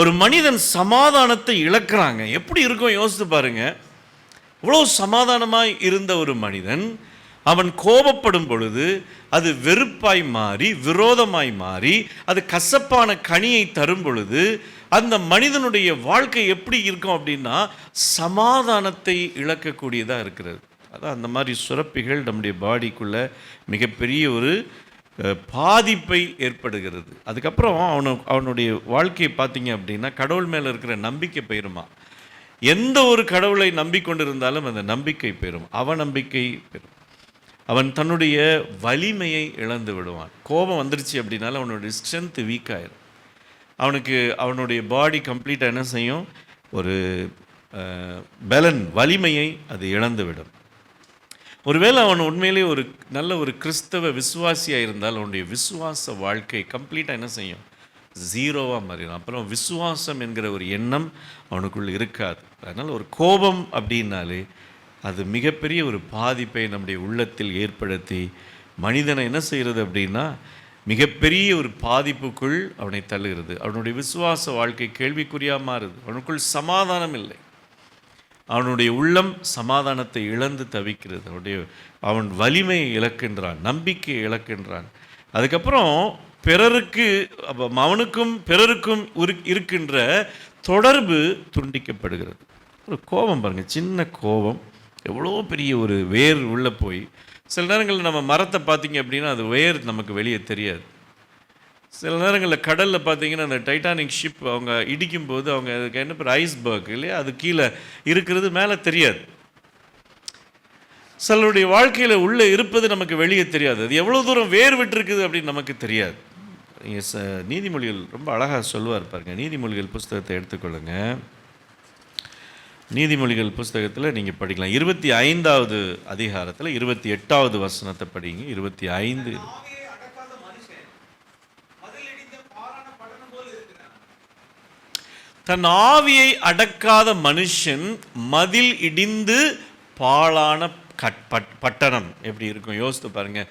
ஒரு மனிதன் சமாதானத்தை இழக்கிறாங்க. எப்படி இருக்கும் யோசித்து பாருங்க. இவ்வளோ சமாதானமாய் இருந்த ஒரு மனிதன் அவன் கோபப்படும் பொழுது அது வெறுப்பாய் மாறி விரோதமாய் மாறி அது கசப்பான கனியை தரும் பொழுது அந்த மனிதனுடைய வாழ்க்கை எப்படி இருக்கும் அப்படின்னா சமாதானத்தை இழக்கக்கூடியதாக இருக்கிறது. அதான் அந்த மாதிரி சுரப்பிகள் நம்முடைய பாடிக்குள்ளே மிகப்பெரிய ஒரு பாதிப்பை ஏற்படுகிறது. அதுக்கப்புறம் அவனுடைய வாழ்க்கையை பார்த்தீங்க அப்படின்னா கடவுள் மேலே இருக்கிற நம்பிக்கை போயிருமா. எந்த ஒரு கடவுளை நம்பிக்கொண்டிருந்தாலும் அந்த நம்பிக்கை பெறும், அவநம்பிக்கை பெறும். அவன் தன்னுடைய வலிமையை இழந்து விடுவான். கோபம் வந்துருச்சு அப்படின்னால அவனுடைய ஸ்ட்ரென்த்து வீக் ஆயிடும். அவனுக்கு அவனுடைய பாடி கம்ப்ளீட்டாக என்ன செய்யும், ஒரு பலன் வலிமையை அது இழந்து விடும். ஒருவேளை அவன் உண்மையிலே ஒரு நல்ல ஒரு கிறிஸ்தவ விசுவாசியாக இருந்தால் அவனுடைய விசுவாச வாழ்க்கை கம்ப்ளீட்டாக என்ன செய்யும், ஜீரோவாக மாறிடும். அப்புறம் விசுவாசம் என்கிற ஒரு எண்ணம் அவனுக்குள் இருக்காது. அதனால் ஒரு கோபம் அப்படின்னாலே அது மிகப்பெரிய ஒரு பாதிப்பை நம்முடைய உள்ளத்தில் ஏற்படுத்தி மனிதனை என்ன செய்கிறது அப்படின்னா மிகப்பெரிய ஒரு பாதிப்புக்குள் அவனை தள்ளுகிறது. அவனுடைய விசுவாச வாழ்க்கை கேள்விக்குறியாக மாறுது. அவனுக்குள் சமாதானம் இல்லை. அவனுடைய உள்ளம் சமாதானத்தை இழந்து தவிக்கிறது. அவன் வலிமையை இழக்கின்றான், நம்பிக்கையை இழக்கின்றான். அதுக்கப்புறம் பிறருக்கு அவனுக்கும் பிறருக்கும் இருக்கின்ற தொடர்பு துண்டிக்கப்படுகிறது. ஒரு கோபம் பாருங்கள், சின்ன கோபம் எவ்வளோ பெரிய ஒரு வேர் உள்ளே போய் சில நேரங்களில் நம்ம மரத்தை பார்த்திங்க அப்படின்னா அது வேர் நமக்கு வெளியே தெரியாது. சில நேரங்களில் கடலில் பார்த்தீங்கன்னா அந்த டைட்டானிக் ஷிப் அவங்க இடிக்கும்போது அவங்க அதுக்கு என்ன பேர் ஐஸ்பர்க் இல்லையா, அது கீழே இருக்கிறது மேலே தெரியாது. சிலருடைய வாழ்க்கையில் உள்ளே இருப்பது நமக்கு வெளியே தெரியாது. அது எவ்வளோ தூரம் வேர் விட்டுருக்குது அப்படின்னு நமக்கு தெரியாது. நீதிமொழிகள் ரொம்ப அழகாக சொல்லுவார் பாருங்க. நீதிமொழிகள் புஸ்தகத்தை எடுத்துக்கொள்ளுங்க. நீதிமொழிகள் புஸ்தகத்தில் நீங்கள் படிக்கலாம். 25வது அதிகாரத்தில் 28வது வசனத்தை படிங்க. 25. தன் ஆவியை அடக்காத மனுஷன் மதில் இடிந்து பாழான பட்டணம் எப்படி இருக்கும் யோசித்து பாருங்கள்.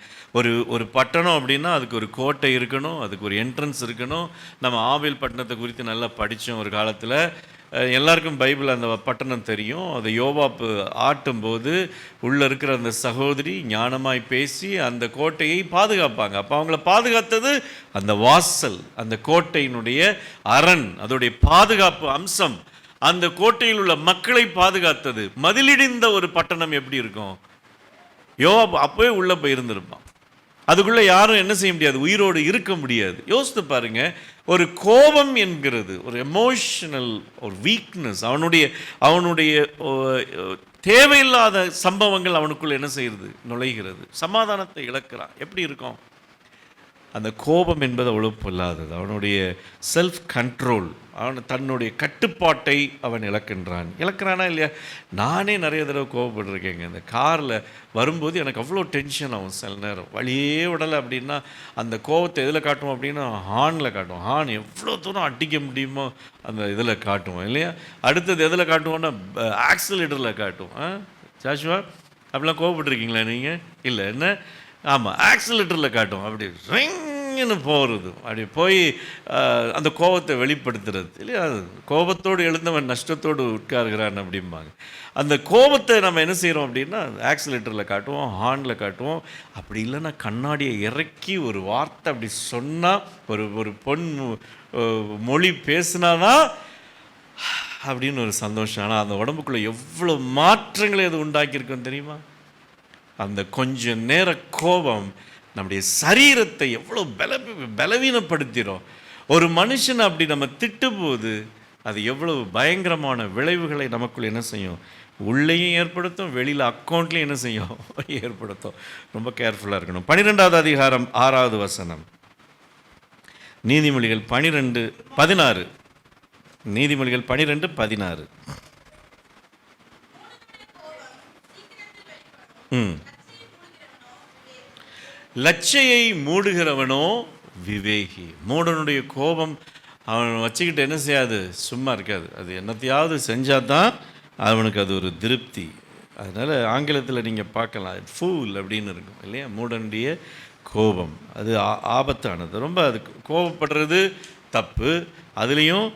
ஒரு பட்டணம் அப்படின்னா அதுக்கு ஒரு கோட்டை இருக்கணும், அதுக்கு ஒரு என்ட்ரன்ஸ் இருக்கணும். நம்ம ஆவில் பட்டணத்தை குறித்து நல்லா படித்தோம் ஒரு காலத்தில். எல்லாருக்கும் பைபிள் அந்த பட்டணம் தெரியும். அதை யோவாப்பு ஆட்டும்போது உள்ளே இருக்கிற அந்த சகோதரி ஞானமாய் பேசி அந்த கோட்டையை பாதுகாப்பாங்க. அப்போ அவங்கள பாதுகாத்தது அந்த வாசல், அந்த கோட்டையினுடைய அரண், அதோடைய பாதுகாப்பு அம்சம். அந்த கோட்டையில் உள்ள மக்களை பாதுகாத்தது. மதிலிடிந்த ஒரு பட்டணம் எப்படி இருக்கும்? யோவாப்பு அப்போவே உள்ளே போய் இருந்திருப்பான். அதுக்குள்ளே யாரும் என்ன செய்ய முடியாது, உயிரோடு இருக்க முடியாது. யோசித்து பாருங்க. ஒரு கோபம் என்கிறது ஒரு எமோஷனல் ஒரு வீக்னஸ். அவனுடைய தேவையில்லாத சம்பவங்கள் அவனுக்குள்ள என்ன செய்கிறது, நுழைகிறது. சமாதானத்தை இழக்கிறான். எப்படி இருக்கும்? அந்த கோபம் என்பது அவ்வளோ பொல்லாதது. அவனுடைய செல்ஃப் கண்ட்ரோல், தன்னுடைய கட்டுப்பாட்டை அவன் இழக்கிறானா இல்லையா? நானே நிறைய தடவை கோபப்பட்டிருக்கேங்க. இந்த காரில் வரும்போது எனக்கு அவ்வளோ டென்ஷன் ஆகும். சில நேரம் வழியே விடலை அப்படின்னா அந்த கோபத்தை எதில் காட்டுவோம் அப்படின்னா ஹார்னில் காட்டுவோம். ஹார்ன் எவ்வளோ தூரம் அடிக்க முடியுமோ அந்த இதில் காட்டுவோம் இல்லையா? அடுத்தது எதில் காட்டுவோன்னா ஆக்சிலேட்டரில் காட்டுவோம். ஜாஷுவா அப்படிலாம் கோபப்பட்டிருக்கீங்களா நீங்கள்? இல்லை என்ன ஆமாம், ஆக்சிலேட்டரில் காட்டும். அப்படி ரிங்னு போகிறது, அப்படி போய் அந்த கோபத்தை வெளிப்படுத்துறது இல்லையா. கோபத்தோடு எழுந்தவன் நஷ்டத்தோடு உட்காருகிறான் அப்படிம்பாங்க. அந்த கோபத்தை நம்ம என்ன செய்கிறோம் அப்படின்னா ஆக்சிலேட்டரில் காட்டுவோம், ஹார்னில் காட்டுவோம். அப்படி இல்லைன்னா கண்ணாடியை இறக்கி ஒரு வார்த்தை அப்படி சொன்னால், ஒரு பொன் மொழி பேசினாதான் அப்படின்னு ஒரு சந்தோஷம். ஆனால் அந்த உடம்புக்குள்ளே எவ்வளோ மாற்றங்களை அது உண்டாக்கியிருக்கோம் தெரியுமா? அந்த கொஞ்ச நேர கோபம் நம்முடைய சரீரத்தை எவ்வளோ பலவீனப்படுத்திடும். ஒரு மனுஷனை அப்படி நம்ம திட்டும்போது அது எவ்வளவு பயங்கரமான விளைவுகளை நமக்குள்ள என்ன செய்யும், உள்ளேயும் ஏற்படுத்தும், வெளியில் அக்கௌண்ட்லேயும் என்ன செய்யும், ஏற்படுத்தும். ரொம்ப கேர்ஃபுல்லாக இருக்கணும். 12வது அதிகாரம் 6வது வசனம், நீதிமொழிகள் 12:16. நீதிமொழிகள் 12:16. லட்சையை மூடுகிறவனோ விவேகி. மூடனுடைய கோபம் அவன் வச்சுக்கிட்டு என்ன செய்யாது, சும்மா இருக்காது. அது என்னத்தையாவது செஞ்சால் தான் அவனுக்கு அது ஒரு திருப்தி. அதனால் ஆங்கிலத்தில் நீங்கள் பார்க்கலாம், ஃபூல் அப்படின்னு இருக்கும் இல்லையா. மூடனுடைய கோபம் அது ஆபத்தானது. ரொம்ப அது கோபப்படுறது தப்பு. அதுலேயும்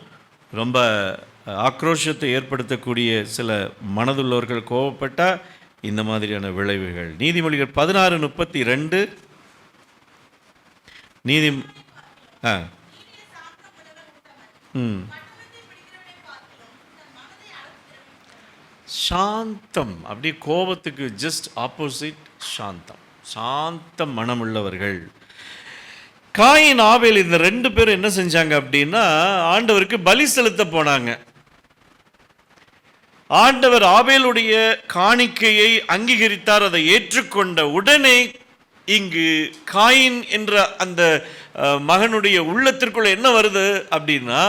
ரொம்ப ஆக்ரோஷத்தை ஏற்படுத்தக்கூடிய சில மனதுள்ளவர்கள் கோபப்பட்டால் இந்த மாதிரியான விளைவுகள். நீதிமொழிகள் 16:32. நீதி சாந்தம், அப்படி கோபத்துக்கு ஜஸ்ட் ஆப்போசிட் சாந்தம். சாந்த மனமுள்ளவர்கள். காயின் ஆபேல் இந்த 2 பேரும் என்ன செஞ்சாங்க அப்படின்னா ஆண்டவருக்கு பலி செலுத்த போனாங்க. ஆண்டவர் ஆபேலுடைய காணிக்கையை அங்கீகரித்தார். அதை ஏற்றுக்கொண்ட உடனே இங்கு காயின் என்ற அந்த மகனுடைய உள்ளத்திற்குள்ள என்ன வருது அப்படின்னா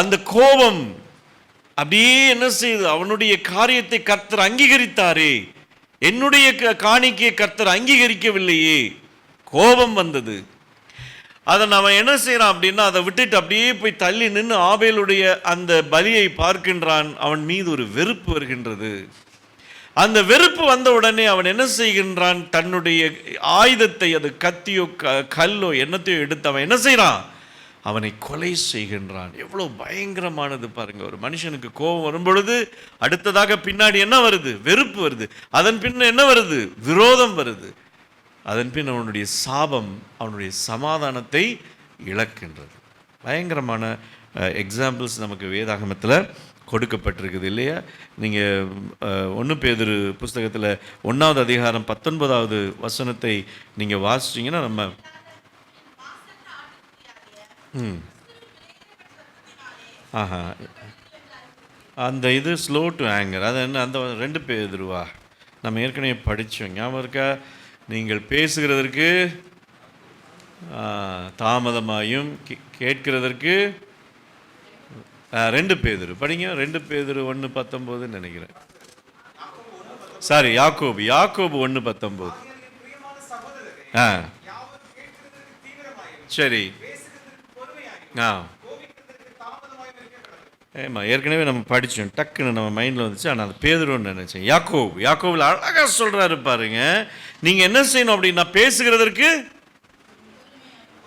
அந்த கோபம் அப்படியே என்ன செய்யுது, அவனுடைய காரியத்தை கர்த்தர் அங்கீகரித்தாரே, என்னுடைய காணிக்கையை கர்த்தர் அங்கீகரிக்கவில்லையே, கோபம் வந்தது. அதை நம்ம என்ன செய்யறான் அப்படின்னா அதை விட்டுட்டு அப்படியே போய் தள்ளி நின்று ஆபேலுடைய அந்த பலியை பார்க்கின்றான். அவன் மீது ஒரு வெறுப்பு வருகின்றது. அந்த வெறுப்பு வந்த உடனே அவன் என்ன செய்கின்றான், தன்னுடைய ஆயுதத்தை, அது கத்தியோ கல்லோ என்னத்தையோ எடுத்து அவன் என்ன செய்யறான், அவனை கொலை செய்கின்றான். எவ்வளோ பயங்கரமானது பாருங்க. ஒரு மனுஷனுக்கு கோபம் வரும் பொழுது அடுத்ததாக பின்னாடி என்ன வருது, வெறுப்பு வருது. அதன் பின்ன என்ன வருது, விரோதம் வருது. அதன் பின் அவனுடைய சாபம் அவனுடைய சமாதானத்தை இழக்கின்றது. பயங்கரமான எக்ஸாம்பிள்ஸ் நமக்கு வேதாகமத்தில் கொடுக்கப்பட்டிருக்குது இல்லையா. நீங்கள் 1 பேதுரு புஸ்தகத்தில் 1வது அதிகாரம் 19வது வசனத்தை நீங்கள் வாசிச்சிங்கன்னா நம்ம அந்த இது ஸ்லோ டு ஆங்கர், அது என்ன, அந்த 2 பேதுருவா நம்ம ஏற்கனவே படித்தோம், ஞாபகம் இருக்கா? நீங்கள் பேசுகிறதற்கு தாமதமாயும் கேட்கிறதற்கு 2 பேதுரு படிங்க. 2 பேதுரு 1:19 நினைக்கிறேன். சாரி, யாக்கோபு 1:19. சரி. ஏமா ஏற்கனவே நம்ம படித்தோம், டக்குன்னு நம்ம மைண்டில் வந்துச்சு. ஆனால் அது பேதுருன்னு நினச்சேன். யாக்கோபில் அழகாக சொல்கிறாரு பாருங்க. நீங்கள் என்ன செய்யணும் அப்படின்னா பேசுகிறதற்கு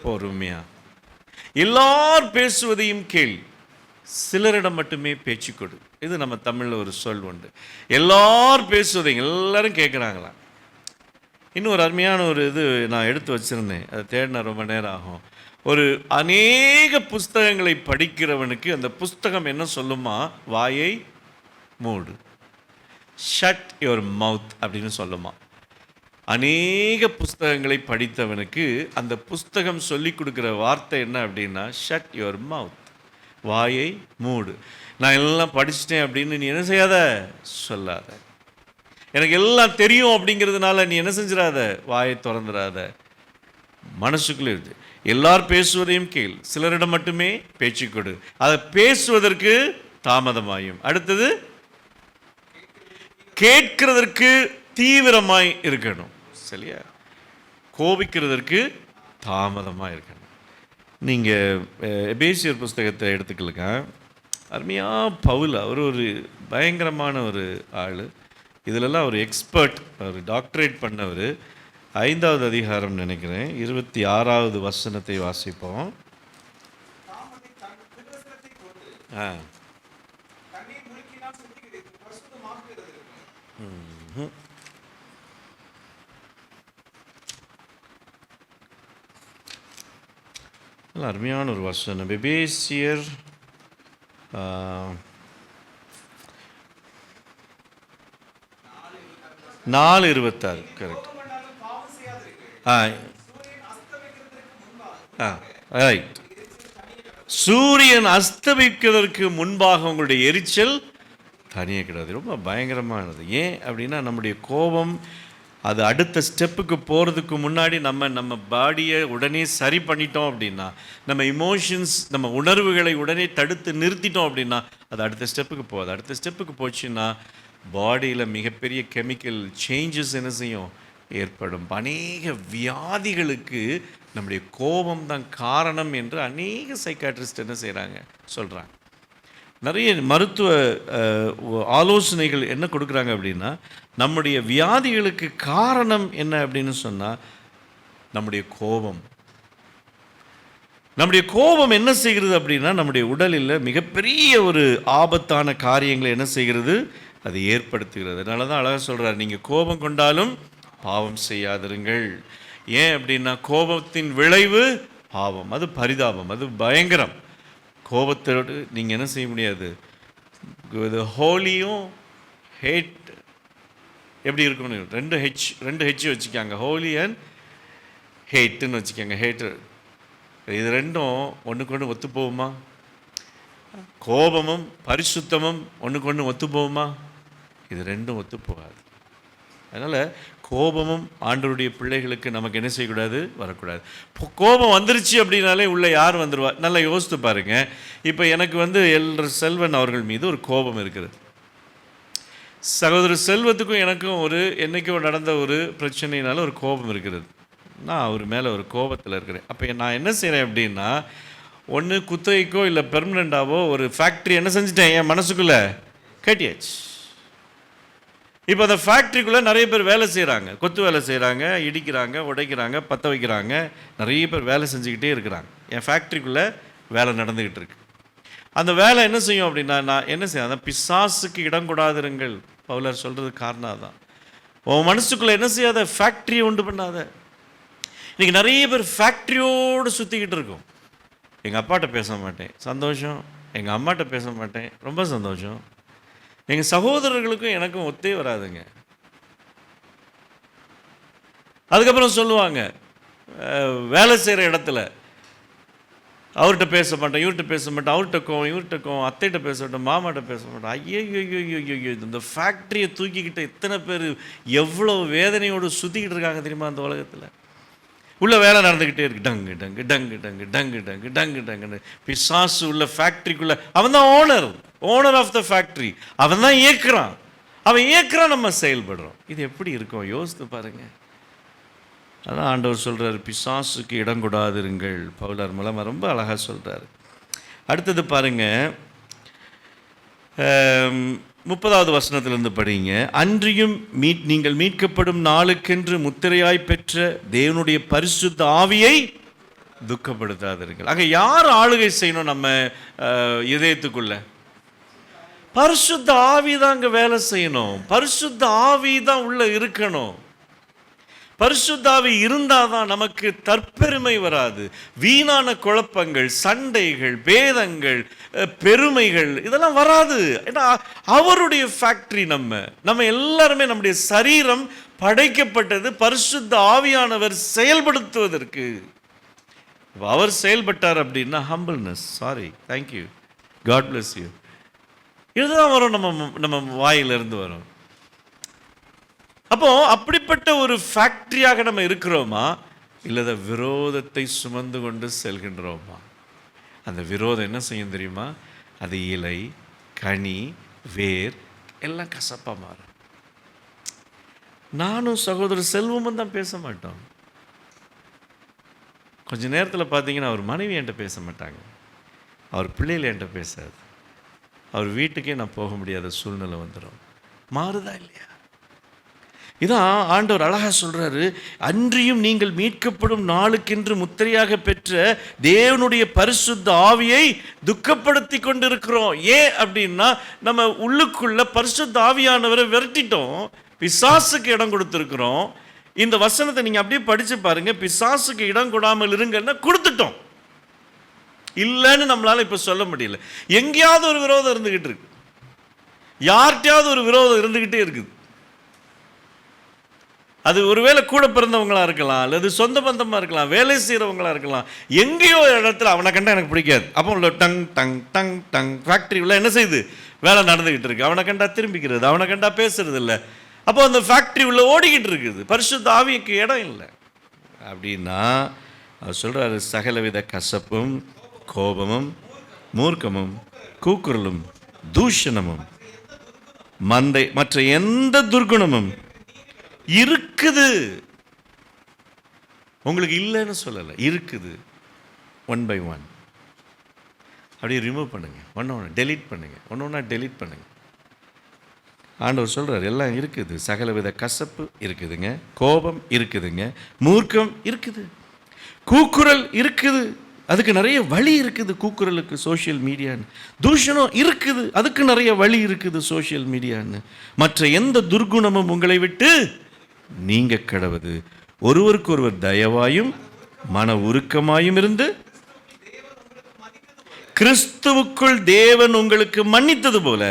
பொறுமையா, எல்லார் பேசுவதையும் கேள், சிலரிடம் மட்டுமே பேச்சு கொடு. இது நம்ம தமிழில் ஒரு சொல் உண்டு. எல்லார் பேசுவதையும் எல்லாரும் கேட்குறாங்களா. இன்னும் ஒரு அருமையான ஒரு இது நான் எடுத்து வச்சுருந்தேன், அதை தேடினா ரொம்ப நேரம் ஆகும். ஒரு அநேக புஸ்தகங்களை படிக்கிறவனுக்கு அந்த புஸ்தகம் என்ன சொல்லுமா, வாயை மூடு, ஷட் யுவர் மவுத் அப்படின்னு சொல்லுமா. அநேக புஸ்தகங்களை படித்தவனுக்கு அந்த புஸ்தகம் சொல்லி கொடுக்குற வார்த்தை என்ன அப்படின்னா ஷட் யுவர் மவுத், வாயை மூடு. நான் எல்லாம் படிச்சுட்டேன் அப்படின்னு நீ என்ன செய்யாத, சொல்லாத. எனக்கு எல்லாம் தெரியும் அப்படிங்கிறதுனால நீ என்ன செஞ்சிடாத, வாயை திறந்துடாத. மனசுக்குள்ளே இருக்கு, எல்லார் பேசுவதையும் கேள், சிலரிடம் மட்டுமே பேச்சு கொடு, அதை பேசுவதற்கு தாமதமாயும். அடுத்தது கேட்கிறதற்கு தீவிரமாய் இருக்கணும். சரியா, கோபிக்கிறதற்கு தாமதமாக இருக்கணும். நீங்கள் எபேசியர் புஸ்தகத்தை எடுத்துக்கலுங்க. அருமையாக பவுல், அவர் ஒரு பயங்கரமான ஒரு ஆள். இதிலெல்லாம் ஒரு எக்ஸ்பர்ட், ஒரு டாக்டரேட் பண்ணவர். 5வது அதிகாரம் நினைக்கிறேன், 26வது வசனத்தை வாசிப்போம். ஆ நல்ல அருமையான ஒரு வசனம். எபேசியர் 4:26 கரெக்ட். ரைட். சூரியன் அஸ்தமிக்கிறதற்கு முன்பாக உங்களுடைய எரிச்சல் தனியே கிடையாது. ரொம்ப பயங்கரமானது. ஏன் அப்படின்னா நம்முடைய கோபம் அது அடுத்த ஸ்டெப்புக்கு போகிறதுக்கு முன்னாடி நம்ம பாடியை உடனே சரி பண்ணிட்டோம் அப்படின்னா, நம்ம இமோஷன்ஸ் நம்ம உணர்வுகளை உடனே தடுத்து நிறுத்திட்டோம் அப்படின்னா அது அடுத்த ஸ்டெப்புக்கு போகுது. அடுத்த ஸ்டெப்புக்கு போச்சுன்னா பாடியில் மிகப்பெரிய கெமிக்கல் சேஞ்சஸ் என்ன செய்யும் ஏற்படும். அநேக வியாதிகளுக்கு நம்முடைய கோபம் தான் காரணம் என்று அநேக சைக்காட்ரிஸ்ட் என்ன செய்கிறாங்க சொல்கிறாங்க. நிறைய மருத்துவ ஆலோசனைகள் என்ன கொடுக்குறாங்க அப்படின்னா, நம்முடைய வியாதிகளுக்கு காரணம் என்ன அப்படின்னு சொன்னால் நம்முடைய கோபம். நம்முடைய கோபம் என்ன செய்கிறது அப்படின்னா நம்முடைய உடலில் மிகப்பெரிய ஒரு ஆபத்தான காரியங்களை என்ன செய்கிறது அது ஏற்படுத்துகிறது. அதனால தான் அழகாக சொல்கிறார், நீங்கள் கோபம் கொண்டாலும் பாவம் செய்யாதிருங்கள். ஏன் அப்படின்னா கோபத்தின் விளைவு பாவம், அது பரிதாபம், அது பயங்கரம். கோபத்தோடு நீங்கள் என்ன செய்ய முடியாது. ஹோலியும் ஹேட் எப்படி இருக்கணும், ரெண்டு ஹெச் வச்சுக்காங்க. ஹோலி அண்ட் ஹேட்டுன்னு வச்சுக்கோங்க. ஹேட்டு இது ரெண்டும் ஒன்றுக்கு ஒன்று ஒத்து போகுமா? கோபமும் பரிசுத்தமும் ஒன்றுக்கு ஒன்று ஒத்து போகுமா? இது ரெண்டும் ஒத்து போகாது. அதனால் கோபமும் ஆண்டவருடைய பிள்ளைகளுக்கு நமக்கு என்ன செய்யக்கூடாது, வரக்கூடாது. கோபம் வந்துருச்சு அப்படின்னாலே உள்ளே யார் வந்துடுவா? நல்லா யோசித்து பாருங்கள். இப்போ எனக்கு செல்வன் அவர்கள் மீது ஒரு கோபம் இருக்குது. சகோதரர் செல்வத்துக்கும் எனக்கும் என்றைக்கும் நடந்த ஒரு பிரச்சனையினால ஒரு கோபம் இருக்கிறது. நான் அவர் மேலே ஒரு கோபத்தில் இருக்கிறேன். அப்போ நான் என்ன செய்கிறேன் அப்படின்னா, ஒன்று குத்தகைக்கோ இல்லை பெர்மனெண்ட்டாவோ ஒரு ஃபேக்ட்ரி என்ன செஞ்சுட்டேன், என் மனசுக்குள்ளே கட்டியாச்சு. இப்போ அந்த ஃபேக்ட்ரிக்குள்ளே நிறைய பேர் வேலை செய்கிறாங்க, கொத்து வேலை செய்கிறாங்க, இடிக்கிறாங்க, உடைக்கிறாங்க, பற்ற வைக்கிறாங்க, நிறைய பேர் வேலை செஞ்சுக்கிட்டே இருக்கிறாங்க. என் ஃபேக்ட்ரிக்குள்ளே வேலை நடந்துக்கிட்டு இருக்கு. அந்த வேலை என்ன செய்யும் அப்படின்னா, நான் என்ன செய்ய, அந்த பிசாசுக்கு இடம் கொடாதிருங்கள் பவுலர் சொல்கிறது காரணம் தான். உன் மனசுக்குள்ளே என்ன செய்யாத, ஃபேக்ட்ரியை உண்டு பண்ணாத. இன்றைக்கி நிறைய பேர் ஃபேக்ட்ரியோடு சுற்றிக்கிட்டு இருக்கோம். எங்கள் அப்பாட்ட பேச மாட்டேன், சந்தோஷம். எங்கள் அம்மாட்ட பேச மாட்டேன், ரொம்ப சந்தோஷம். எங்கள் சகோதரர்களுக்கும் எனக்கும் ஒத்தே வராதுங்க. அதுக்கப்புறம் சொல்லுவாங்க, வேலை செய்கிற இடத்துல அவர்கிட்ட பேச மாட்டேன், இவர்கிட்ட பேச மாட்டேன், இவர்கிட்ட அத்தைகிட்ட பேச மாட்டேன், மாமாட்ட பேச மாட்டேன். ஐயோ, இந்த ஃபேக்ட்ரியை தூக்கிக்கிட்ட எத்தனை பேர் எவ்வளோ வேதனையோடு சுற்றிக்கிட்டு இருக்காங்க தெரியுமா அந்த உலகத்தில். உள்ள வேலை நடந்துக்கிட்டே இருக்கு, டங்கு டங்கு டங்கு டங்கு டங்கு டங்கு டங்கு டங்குன்னு. பிசாசு உள்ள ஃபேக்ட்ரிக்குள்ளே அவன் தான் ஓனர் ஆஃப் த ஃபேக்ட்ரி. அவன் தான் இயக்குறான், நம்ம செயல்படுறோம். இது எப்படி இருக்கும் யோசித்து பாருங்க. அதான் ஆண்டவர் சொல்கிறார், பிசாசுக்கு இடம் கொடாதிருங்கள். பவுலர் மூலமாக ரொம்ப அழகாக சொல்கிறார். அடுத்தது பாருங்க, 30வது வசனத்திலிருந்து படிங்க. அன்றியும் நீங்கள் மீட்கப்படும் நாளுக்கென்று முத்திரையாய் பெற்ற தேவனுடைய பரிசுத்த ஆவியை துக்கப்படுத்தாதிருங்கள். ஆக யார் ஆளுகை செய்யணும் நம்ம இதயத்துக்குள்ள? பரிசுத்த ஆவி தான் அங்கே வேலை செய்யணும். பரிசுத்த ஆவி தான் உள்ள இருக்கணும். பரிசுத்த ஆவி இருந்தால் தான் நமக்கு தற்பெருமை வராது, வீணான குழப்பங்கள், சண்டைகள், பேதங்கள், பெருமைகள் இதெல்லாம் வராது. ஏன்னா அவருடைய ஃபேக்ட்ரி நம்ம எல்லாருமே. நம்முடைய சரீரம் படைக்கப்பட்டது பரிசுத்த ஆவியானவர் செயல்படுத்துவதற்கு. அவர் செயல்பட்டார் அப்படின்னா humbleness, sorry, thank you, God bless you, இதுதான் வரும் நம்ம வாயிலிருந்து வரும். அப்போ அப்படிப்பட்ட ஒரு ஃபேக்டரியாக நம்ம இருக்கிறோமா, இல்லை விரோதத்தை சுமந்து கொண்டு செல்கின்றோமா? அந்த விரோதம் என்ன செய்யும் தெரியுமா? அது இலை, கனி, வேர் எல்லாம் கசப்பாக மாறும். நானும் சகோதரர் செல்வமும் தான் பேச மாட்டோம். கொஞ்ச நேரத்தில் பார்த்தீங்கன்னா அவர் மனைவி என்கிட்ட பேச மாட்டாங்க, அவர் பிள்ளைகள் என்கிட்ட பேசாது, அவர் வீட்டுக்கே நான் போக முடியாத சூழ்நிலை வந்துடும். மாறுதா இல்லையா? இதான் ஆண்டவர் அழகா சொல்றாரு, அன்றியும் நீங்கள் மீட்கப்படும் நாளுக்கென்று முத்திரையாக பெற்ற தேவனுடைய பரிசுத்த ஆவியை துக்கப்படுத்தி கொண்டிருக்கிறோம். ஏன் அப்படின்னா, நம்ம உள்ளுக்குள்ள பரிசுத்த ஆவியானவரை விரட்டிட்டோம், பிசாசுக்கு இடம் கொடுத்துருக்கிறோம். இந்த வசனத்தை நீங்க அப்படியே படிச்சு பாருங்க. பிசாசுக்கு இடம் கொடாமல் இருங்கன்னா கொடுத்துட்டோம், இல்லைன்னு நம்மளால இப்ப சொல்ல முடியல. எங்கேயாவது ஒரு விரோதம் இருந்துகிட்டு இருக்கு, யார்கிட்டயாவது ஒரு விரோதம் இருந்துகிட்டே இருக்குது. அது ஒருவேளை கூட பிறந்தவங்களா இருக்கலாம், அல்லது சொந்த பந்தமாக இருக்கலாம், வேலை செய்கிறவங்களா இருக்கலாம். எங்கேயோ இடத்துல அவனை கண்டா எனக்கு பிடிக்காது, அப்போ உள்ள tongue tongue tongue tongue factory உள்ள என்ன செய்யுது, வேலை நடந்துக்கிட்டு இருக்கு. அவனை கண்டா திரும்பிக்கிறது, அவனை கண்டா பேசுறது இல்லை. அப்போ அந்த ஃபேக்ட்ரி உள்ள ஓடிக்கிட்டு இருக்குது, பரிசுத்த ஆவிக்கு இடம் இல்லை. அப்படின்னா அவர் சொல்கிறாரு, சகலவித கசப்பும் கோபமும் மூர்க்கமும் கூக்குரலும் தூஷணமும் மற்ற எந்த துர்குணமும் இருக்குது. உங்களுக்கு இல்லைன்னு சொல்லலை, இருக்குது. 1 by 1 அப்படியே ரிமூவ் பண்ணுங்க, ஒன்று டெலீட் பண்ணுங்க, ஒன்றா டெலீட் பண்ணுங்க. ஆண்டவர் சொல்றார், எல்லாம் இருக்குது. சகலவித கசப்பு இருக்குதுங்க, கோபம் இருக்குதுங்க, மூர்க்கம் இருக்குது, கூக்குரல் இருக்குது, அதுக்கு நிறைய வழி இருக்குது. கூக்குரலுக்கு சோஷியல் மீடியான்னு. தூஷணம் இருக்குது, அதுக்கு நிறைய வழி இருக்குது சோஷியல் மீடியான்னு. மற்ற எந்த துர்குணமும் உங்களை விட்டு நீங்க கடவுது. ஒருவருக்கு ஒருவர் தயவாயும் மன உருக்கமாயும் இருந்து கிறிஸ்துவுக்குள் தேவன் உங்களுக்கு மன்னித்தது போல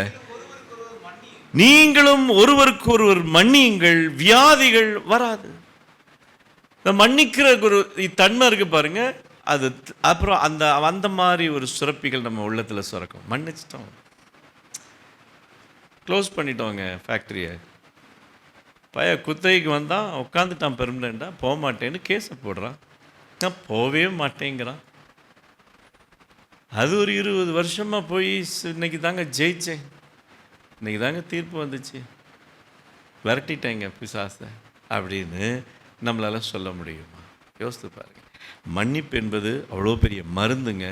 நீங்களும் ஒருவருக்கு ஒருவர் மன்னியுங்கள், வியாதிகள் வராது. மன்னிக்கிற ஒரு தன்மை இருக்கு பாருங்க, அது அப்புறம் அந்த மாதிரி ஒரு சுரப்பிகள் நம்ம உள்ளத்தில் சுரக்கும். மன்னிச்சிட்டோம், க்ளோஸ் பண்ணிட்டோங்க ஃபேக்ட்ரியை. குத்தகைக்கு வந்தான், உட்காந்துட்டான் பெர்மனெண்ட்டாக, போக மாட்டேன்னு கேஸை போடுறான், நான் போகவே மாட்டேங்கிறான். அது ஒரு 20 வருஷமாக போய் இன்னைக்கு தாங்க ஜெயிச்சேன், இன்னைக்கு தாங்க தீர்ப்பு வந்துச்சு, விரட்டிட்டேங்க பிசாசை அப்படின்னு நம்மளால் சொல்ல முடியுமா? யோசித்து பாருங்க. மன்னிப்பு என்பது அவ்வளோ பெரிய மருந்துங்க.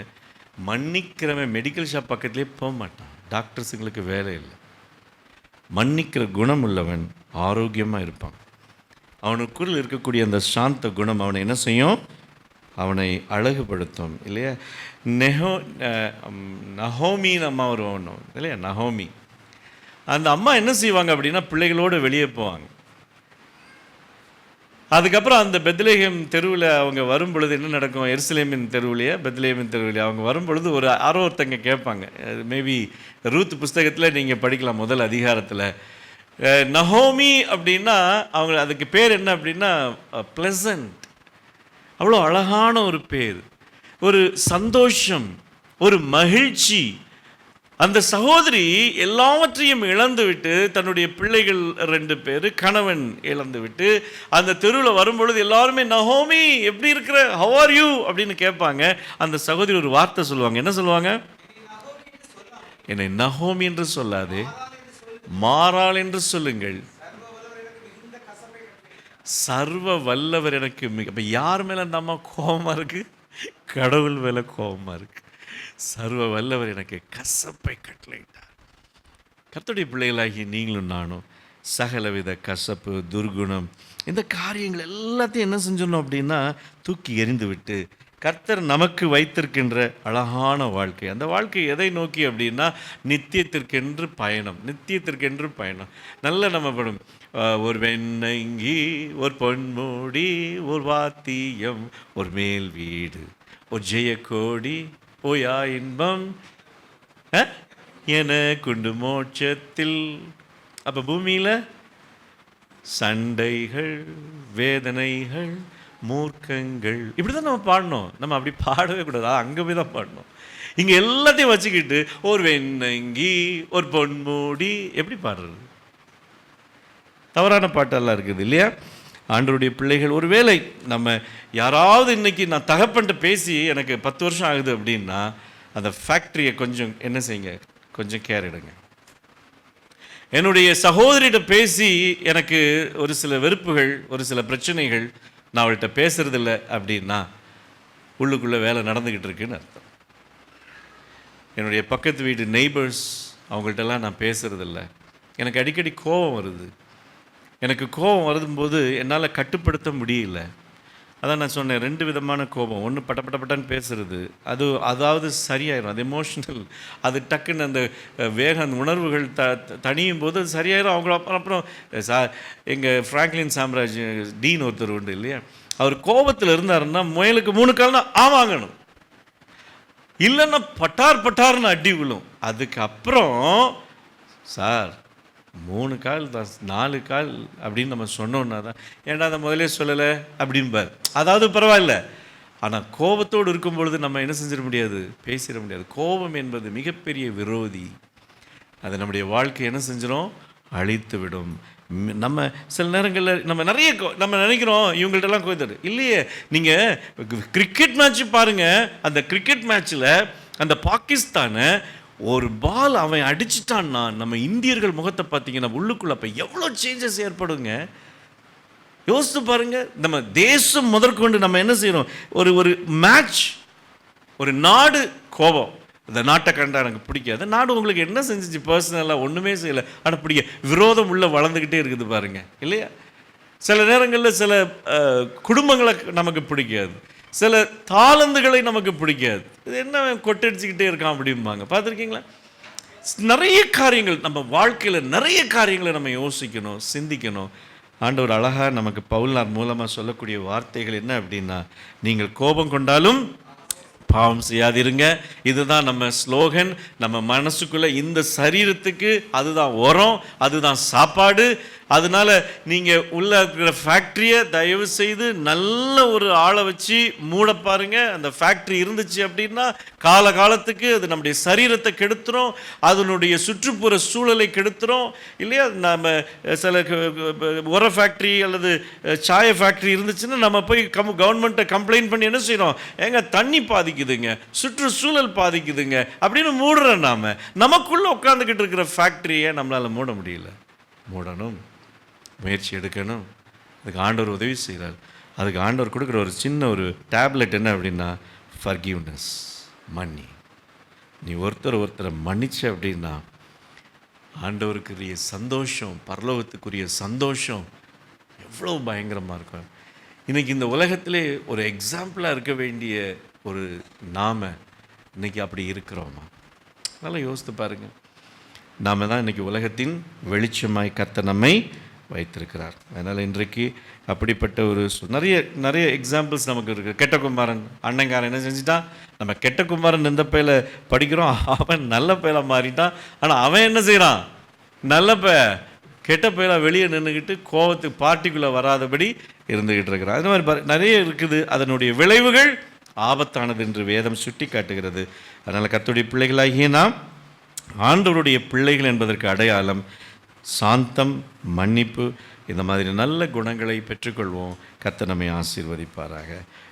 மன்னிக்கிறவன் மெடிக்கல் ஷாப் பக்கத்துலேயே போக மாட்டான், டாக்டர்ஸுங்களுக்கு வேலை இல்லை. மன்னிக்கிற குணம் உள்ளவன் ஆரோக்கியமாக இருப்பான். அவனுக்குள் இருக்கக்கூடிய அந்த சாந்த குணம் அவனை என்ன செய்யும், அவனை அழகுபடுத்தும் இல்லையா? நஹோமின்னு அம்மா வருவாங்க இல்லையா, நஹோமி. அந்த அம்மா என்ன செய்வாங்க அப்படின்னா, பிள்ளைகளோடு வெளியே போவாங்க. அதுக்கப்புறம் அந்த பெத்லேஹேம் தெருவில் அவங்க வரும் பொழுது என்ன நடக்கும், எருசலேமின் தெருவிலையே பெத்லேஹேமின் தெருவிலையே அவங்க வரும் பொழுது ஒருத்தங்க கேட்பாங்க. மேபி ரூத் புஸ்தகத்தில் நீங்கள் படிக்கலாம், முதல் அதிகாரத்தில். நஹோமி அப்படின்னா அவங்க அதுக்கு பேர் என்ன அப்படின்னா ப்ளசன்ட். அவ்வளோ அழகான ஒரு பேர், ஒரு சந்தோஷம், ஒரு மகிழ்ச்சி. அந்த சகோதரி எல்லாவற்றையும் இழந்து விட்டு, தன்னுடைய பிள்ளைகள் 2 பேர், கணவன் இழந்து விட்டு அந்த தெருவில் வரும்பொழுது எல்லாருமே நஹோமி எப்படி இருக்கிற, ஹவ் ஆர் யூ அப்படின்னு கேட்பாங்க. அந்த சகோதரி ஒரு வார்த்தை சொல்லுவாங்க. என்ன சொல்லுவாங்க? என்னை நஹோமி என்று சொல்லாதே, மாறாள் என்று சொல்லுங்கள், சர்வ வல்லவர் எனக்கு மிக. இப்போ யார் மேலே அந்த அம்மா கோபமாக இருக்கு? கடவுள் மேலே கோபமாக இருக்கு. சர்வ வல்லவர் எனக்கு கசப்பை கட்டளையிட்டார். கர்த்தருடைய பிள்ளைகளாகி நீங்களும் நானும் சகலவித கசப்பு, துர்குணம், இந்த காரியங்கள் எல்லாத்தையும் என்ன செஞ்சிடணும் அப்படின்னா தூக்கி எறிந்து விட்டு, கர்த்தர் நமக்கு வைத்திருக்கின்ற அழகான வாழ்க்கை, அந்த வாழ்க்கை எதை நோக்கி அப்படின்னா நித்தியத்திற்கென்று பயணம், நித்தியத்திற்கென்று பயணம். நல்ல நம்ம படம், ஒரு வெண்ணங்கி, ஒரு பொன்மூடி, ஒரு வாத்தியம், ஒரு மேல் வீடு, ஒரு ஜெயக்கோடி, ஓயா இன்பம் என குண்டு மோட்சத்தில். அப்போ பூமியில் சண்டைகள், வேதனைகள், மூர்க்கங்கள், இப்படி தான் நம்ம பாடணும். நம்ம அப்படி பாடவே கூடாது, அங்கே போய் தான் பாடணும். இங்கே எல்லாத்தையும் வச்சுக்கிட்டு ஒரு வெண்ணங்கி, ஒரு பொன்மூடி, எப்படி பாடுறது? தவறான பாட்டெல்லாம் இருக்குது இல்லையா? ஆண்டவருடைய பிள்ளைகள், ஒருவேளை நம்ம யாராவது இன்னைக்கு நான் தகப்பன்ட்டு பேசி எனக்கு 10 வருஷம் ஆகுது அப்படின்னா, அந்த ஃபேக்ட்ரியை கொஞ்சம் என்ன செய்யுங்க, கொஞ்சம் கேர் எடுங்க. என்னுடைய சகோதரிகிட்ட பேசி எனக்கு ஒரு சில வெறுப்புகள், ஒரு சில பிரச்சனைகள், நான் அவள்கிட்ட பேசுறதில்லை அப்படின்னா உள்ளுக்குள்ளே வேலை நடந்துக்கிட்டு இருக்குன்னு அர்த்தம். என்னுடைய பக்கத்து வீட்டு நெய்பர்ஸ், அவங்கள்ட்டெல்லாம் நான் பேசுறதில்லை, எனக்கு அடிக்கடி கோபம் வருது, எனக்கு கோபம் வரும்போது என்னால் கட்டுப்படுத்த முடியல. அதான் நான் சொன்னேன், 2 விதமான கோபம். ஒன்று பட்டன்னு பேசுறது, அதாவது சரியாயிரும். அது எமோஷ்னல். அது டக்குன்னு அந்த வேகம், அந்த உணர்வுகள் தணியும் போது அது சரியாயிரும். அவங்க அப்புறம் எங்கள் ஃப்ராங்க்லின் சாம்ராஜ் டீன் ஒருத்தர் உண்டு இல்லையா, அவர் கோபத்தில் இருந்தாருன்னா முயலுக்கு 3 கால்னா ஆவாங்கணும், இல்லைன்னா பட்டார்னு அடி விழும். அதுக்கப்புறம் சார் 3 கால் தான், 4 கால் அப்படின்னு நம்ம சொன்னோன்னா தான், ஏன்டா அதை முதலே சொல்லலை அப்படின்பார். அதாவது பரவாயில்ல, ஆனால் கோபத்தோடு இருக்கும் பொழுது நம்ம என்ன செஞ்சிட முடியாது, பேசிட முடியாது. கோபம் என்பது மிகப்பெரிய விரோதி. அது நம்முடைய வாழ்க்கை என்ன செஞ்சிடும், அழித்து விடும். நம்ம சில நேரங்களில் நம்ம நினைக்கிறோம் இவங்கள்ட்டெல்லாம் கோய்தாரு இல்லையே. நீங்கள் கிரிக்கெட் மேட்ச் பாருங்கள், அந்த கிரிக்கெட் மேட்ச்சில் அந்த பாகிஸ்தானை ஒரு பால் அவன் அடிச்சிட்டான்னா நம்ம இந்தியர்கள் முகத்தை பார்த்தீங்கன்னா உள்ளுக்குள்ள அப்போ எவ்வளோ சேஞ்சஸ் ஏற்படுங்க. யோசித்து பாருங்க. நம்ம தேசம் முதற்கொண்டு நம்ம என்ன செய்யறோம், ஒரு மேட்ச், ஒரு நாடு கோபம், இந்த நாட்டை கண்டா எனக்கு பிடிக்காது. நாடு உங்களுக்கு என்ன செஞ்சிச்சு பர்சனலாக, ஒன்றுமே செய்யலை, ஆனால் பிடிக்க விரோதம் உள்ள வளர்ந்துக்கிட்டே இருக்குது பாருங்க இல்லையா. சில நேரங்களில் சில குடும்பங்களை நமக்கு பிடிக்காது, சில தாளந்துகளை நமக்கு பிடிக்காது. இது என்ன கொட்டடிச்சுக்கிட்டே இருக்கான் அப்படிம்பாங்க, பார்த்துருக்கீங்களா. நிறைய காரியங்கள் நம்ம வாழ்க்கையில், நிறைய காரியங்களை நம்ம யோசிக்கணும், சிந்திக்கணும். ஆண்டவர் அழகாக நமக்கு பவுலார் மூலமாக சொல்லக்கூடிய வார்த்தைகள் என்ன அப்படின்னா, நீங்கள் கோபம் கொண்டாலும் பாவம் செய்யாதிருங்க. இதுதான் நம்ம ஸ்லோகன். நம்ம மனசுக்குள்ளே இந்த சரீரத்துக்கு அதுதான் உரம், அதுதான் சாப்பாடு. அதனால நீங்கள் உள்ள இருக்கிற ஃபேக்ட்ரியை தயவு செய்து நல்ல ஒரு ஆளை வச்சு மூட பாருங்க. அந்த ஃபேக்ட்ரி இருந்துச்சு அப்படின்னா காலகாலத்துக்கு அது நம்முடைய சரீரத்தை கெடுத்துரும், அதனுடைய சுற்றுப்புற சூழலை கெடுத்துரும் இல்லையா. நம்ம சில உர ஃபேக்ட்ரி அல்லது சாய ஃபேக்ட்ரி இருந்துச்சுன்னா நம்ம போய் கவர்மெண்ட்டை கம்ப்ளைண்ட் பண்ணி என்ன செய்யணும், ஏங்க தண்ணி பாதிக்குதுங்க, சுற்றுச்சூழல் பாதிக்குதுங்க அப்படின்னு மூடுறோம். நமக்குள்ளே உட்காந்துக்கிட்டு இருக்கிற ஃபேக்ட்ரியை நம்மளால் மூட முடியல. மூடணும், முயற்சி எடுக்கணும். அதுக்கு ஆண்டவர் உதவி செய்கிறார். அதுக்கு ஆண்டவர் கொடுக்குற ஒரு சின்ன ஒரு டேப்லெட் என்ன அப்படின்னா, ஃபர்கிவ்னஸ், மன்னி. நீ ஒருத்தரை மன்னிச்ச அப்படின்னா ஆண்டவருக்குரிய சந்தோஷம், பரலோகத்துக்குரிய சந்தோஷம் எவ்வளோ பயங்கரமாக இருக்கும். இன்றைக்கி இந்த உலகத்திலே ஒரு எக்ஸாம்பிளாக இருக்க வேண்டிய ஒரு நாம இன்றைக்கி அப்படி இருக்கிறோமா? நல்லா யோசித்து பாருங்கள். நாம் தான் இன்றைக்கி உலகத்தின் வெளிச்சமாய் கர்த்தர் நம்மை வைத்திருக்கிறார். அதனால் இன்றைக்கு அப்படிப்பட்ட ஒரு நிறைய எக்ஸாம்பிள்ஸ் நமக்கு இருக்குது. கெட்ட குமாரன், அண்ணங்காரன் என்ன செஞ்சிட்டான், நம்ம கெட்ட குமாரன் எந்த பையில படிக்கிறோம், அவன் நல்ல பையில மாறிட்டான். ஆனால் அவன் என்ன செய்கிறான், நல்ல கெட்ட பையில வெளியே நின்றுக்கிட்டு கோபத்துக்கு பார்ட்டிக்குள்ளே வராதபடி இருந்துக்கிட்டு இருக்கிறான். அது மாதிரி நிறைய இருக்குது. அதனுடைய விளைவுகள் ஆபத்தானது என்று வேதம் சுட்டி காட்டுகிறது. அதனால் கர்த்தருடைய பிள்ளைகளாகிய நாம் ஆண்டவருடைய பிள்ளைகள் என்பதற்கு அடையாளம் சாந்தம், மன்னிப்பு, இந்த மாதிரி நல்ல குணங்களை பெற்றுக்கொள்வோம். கர்த்தர் நம்மை ஆசீர்வதிப்பாராக.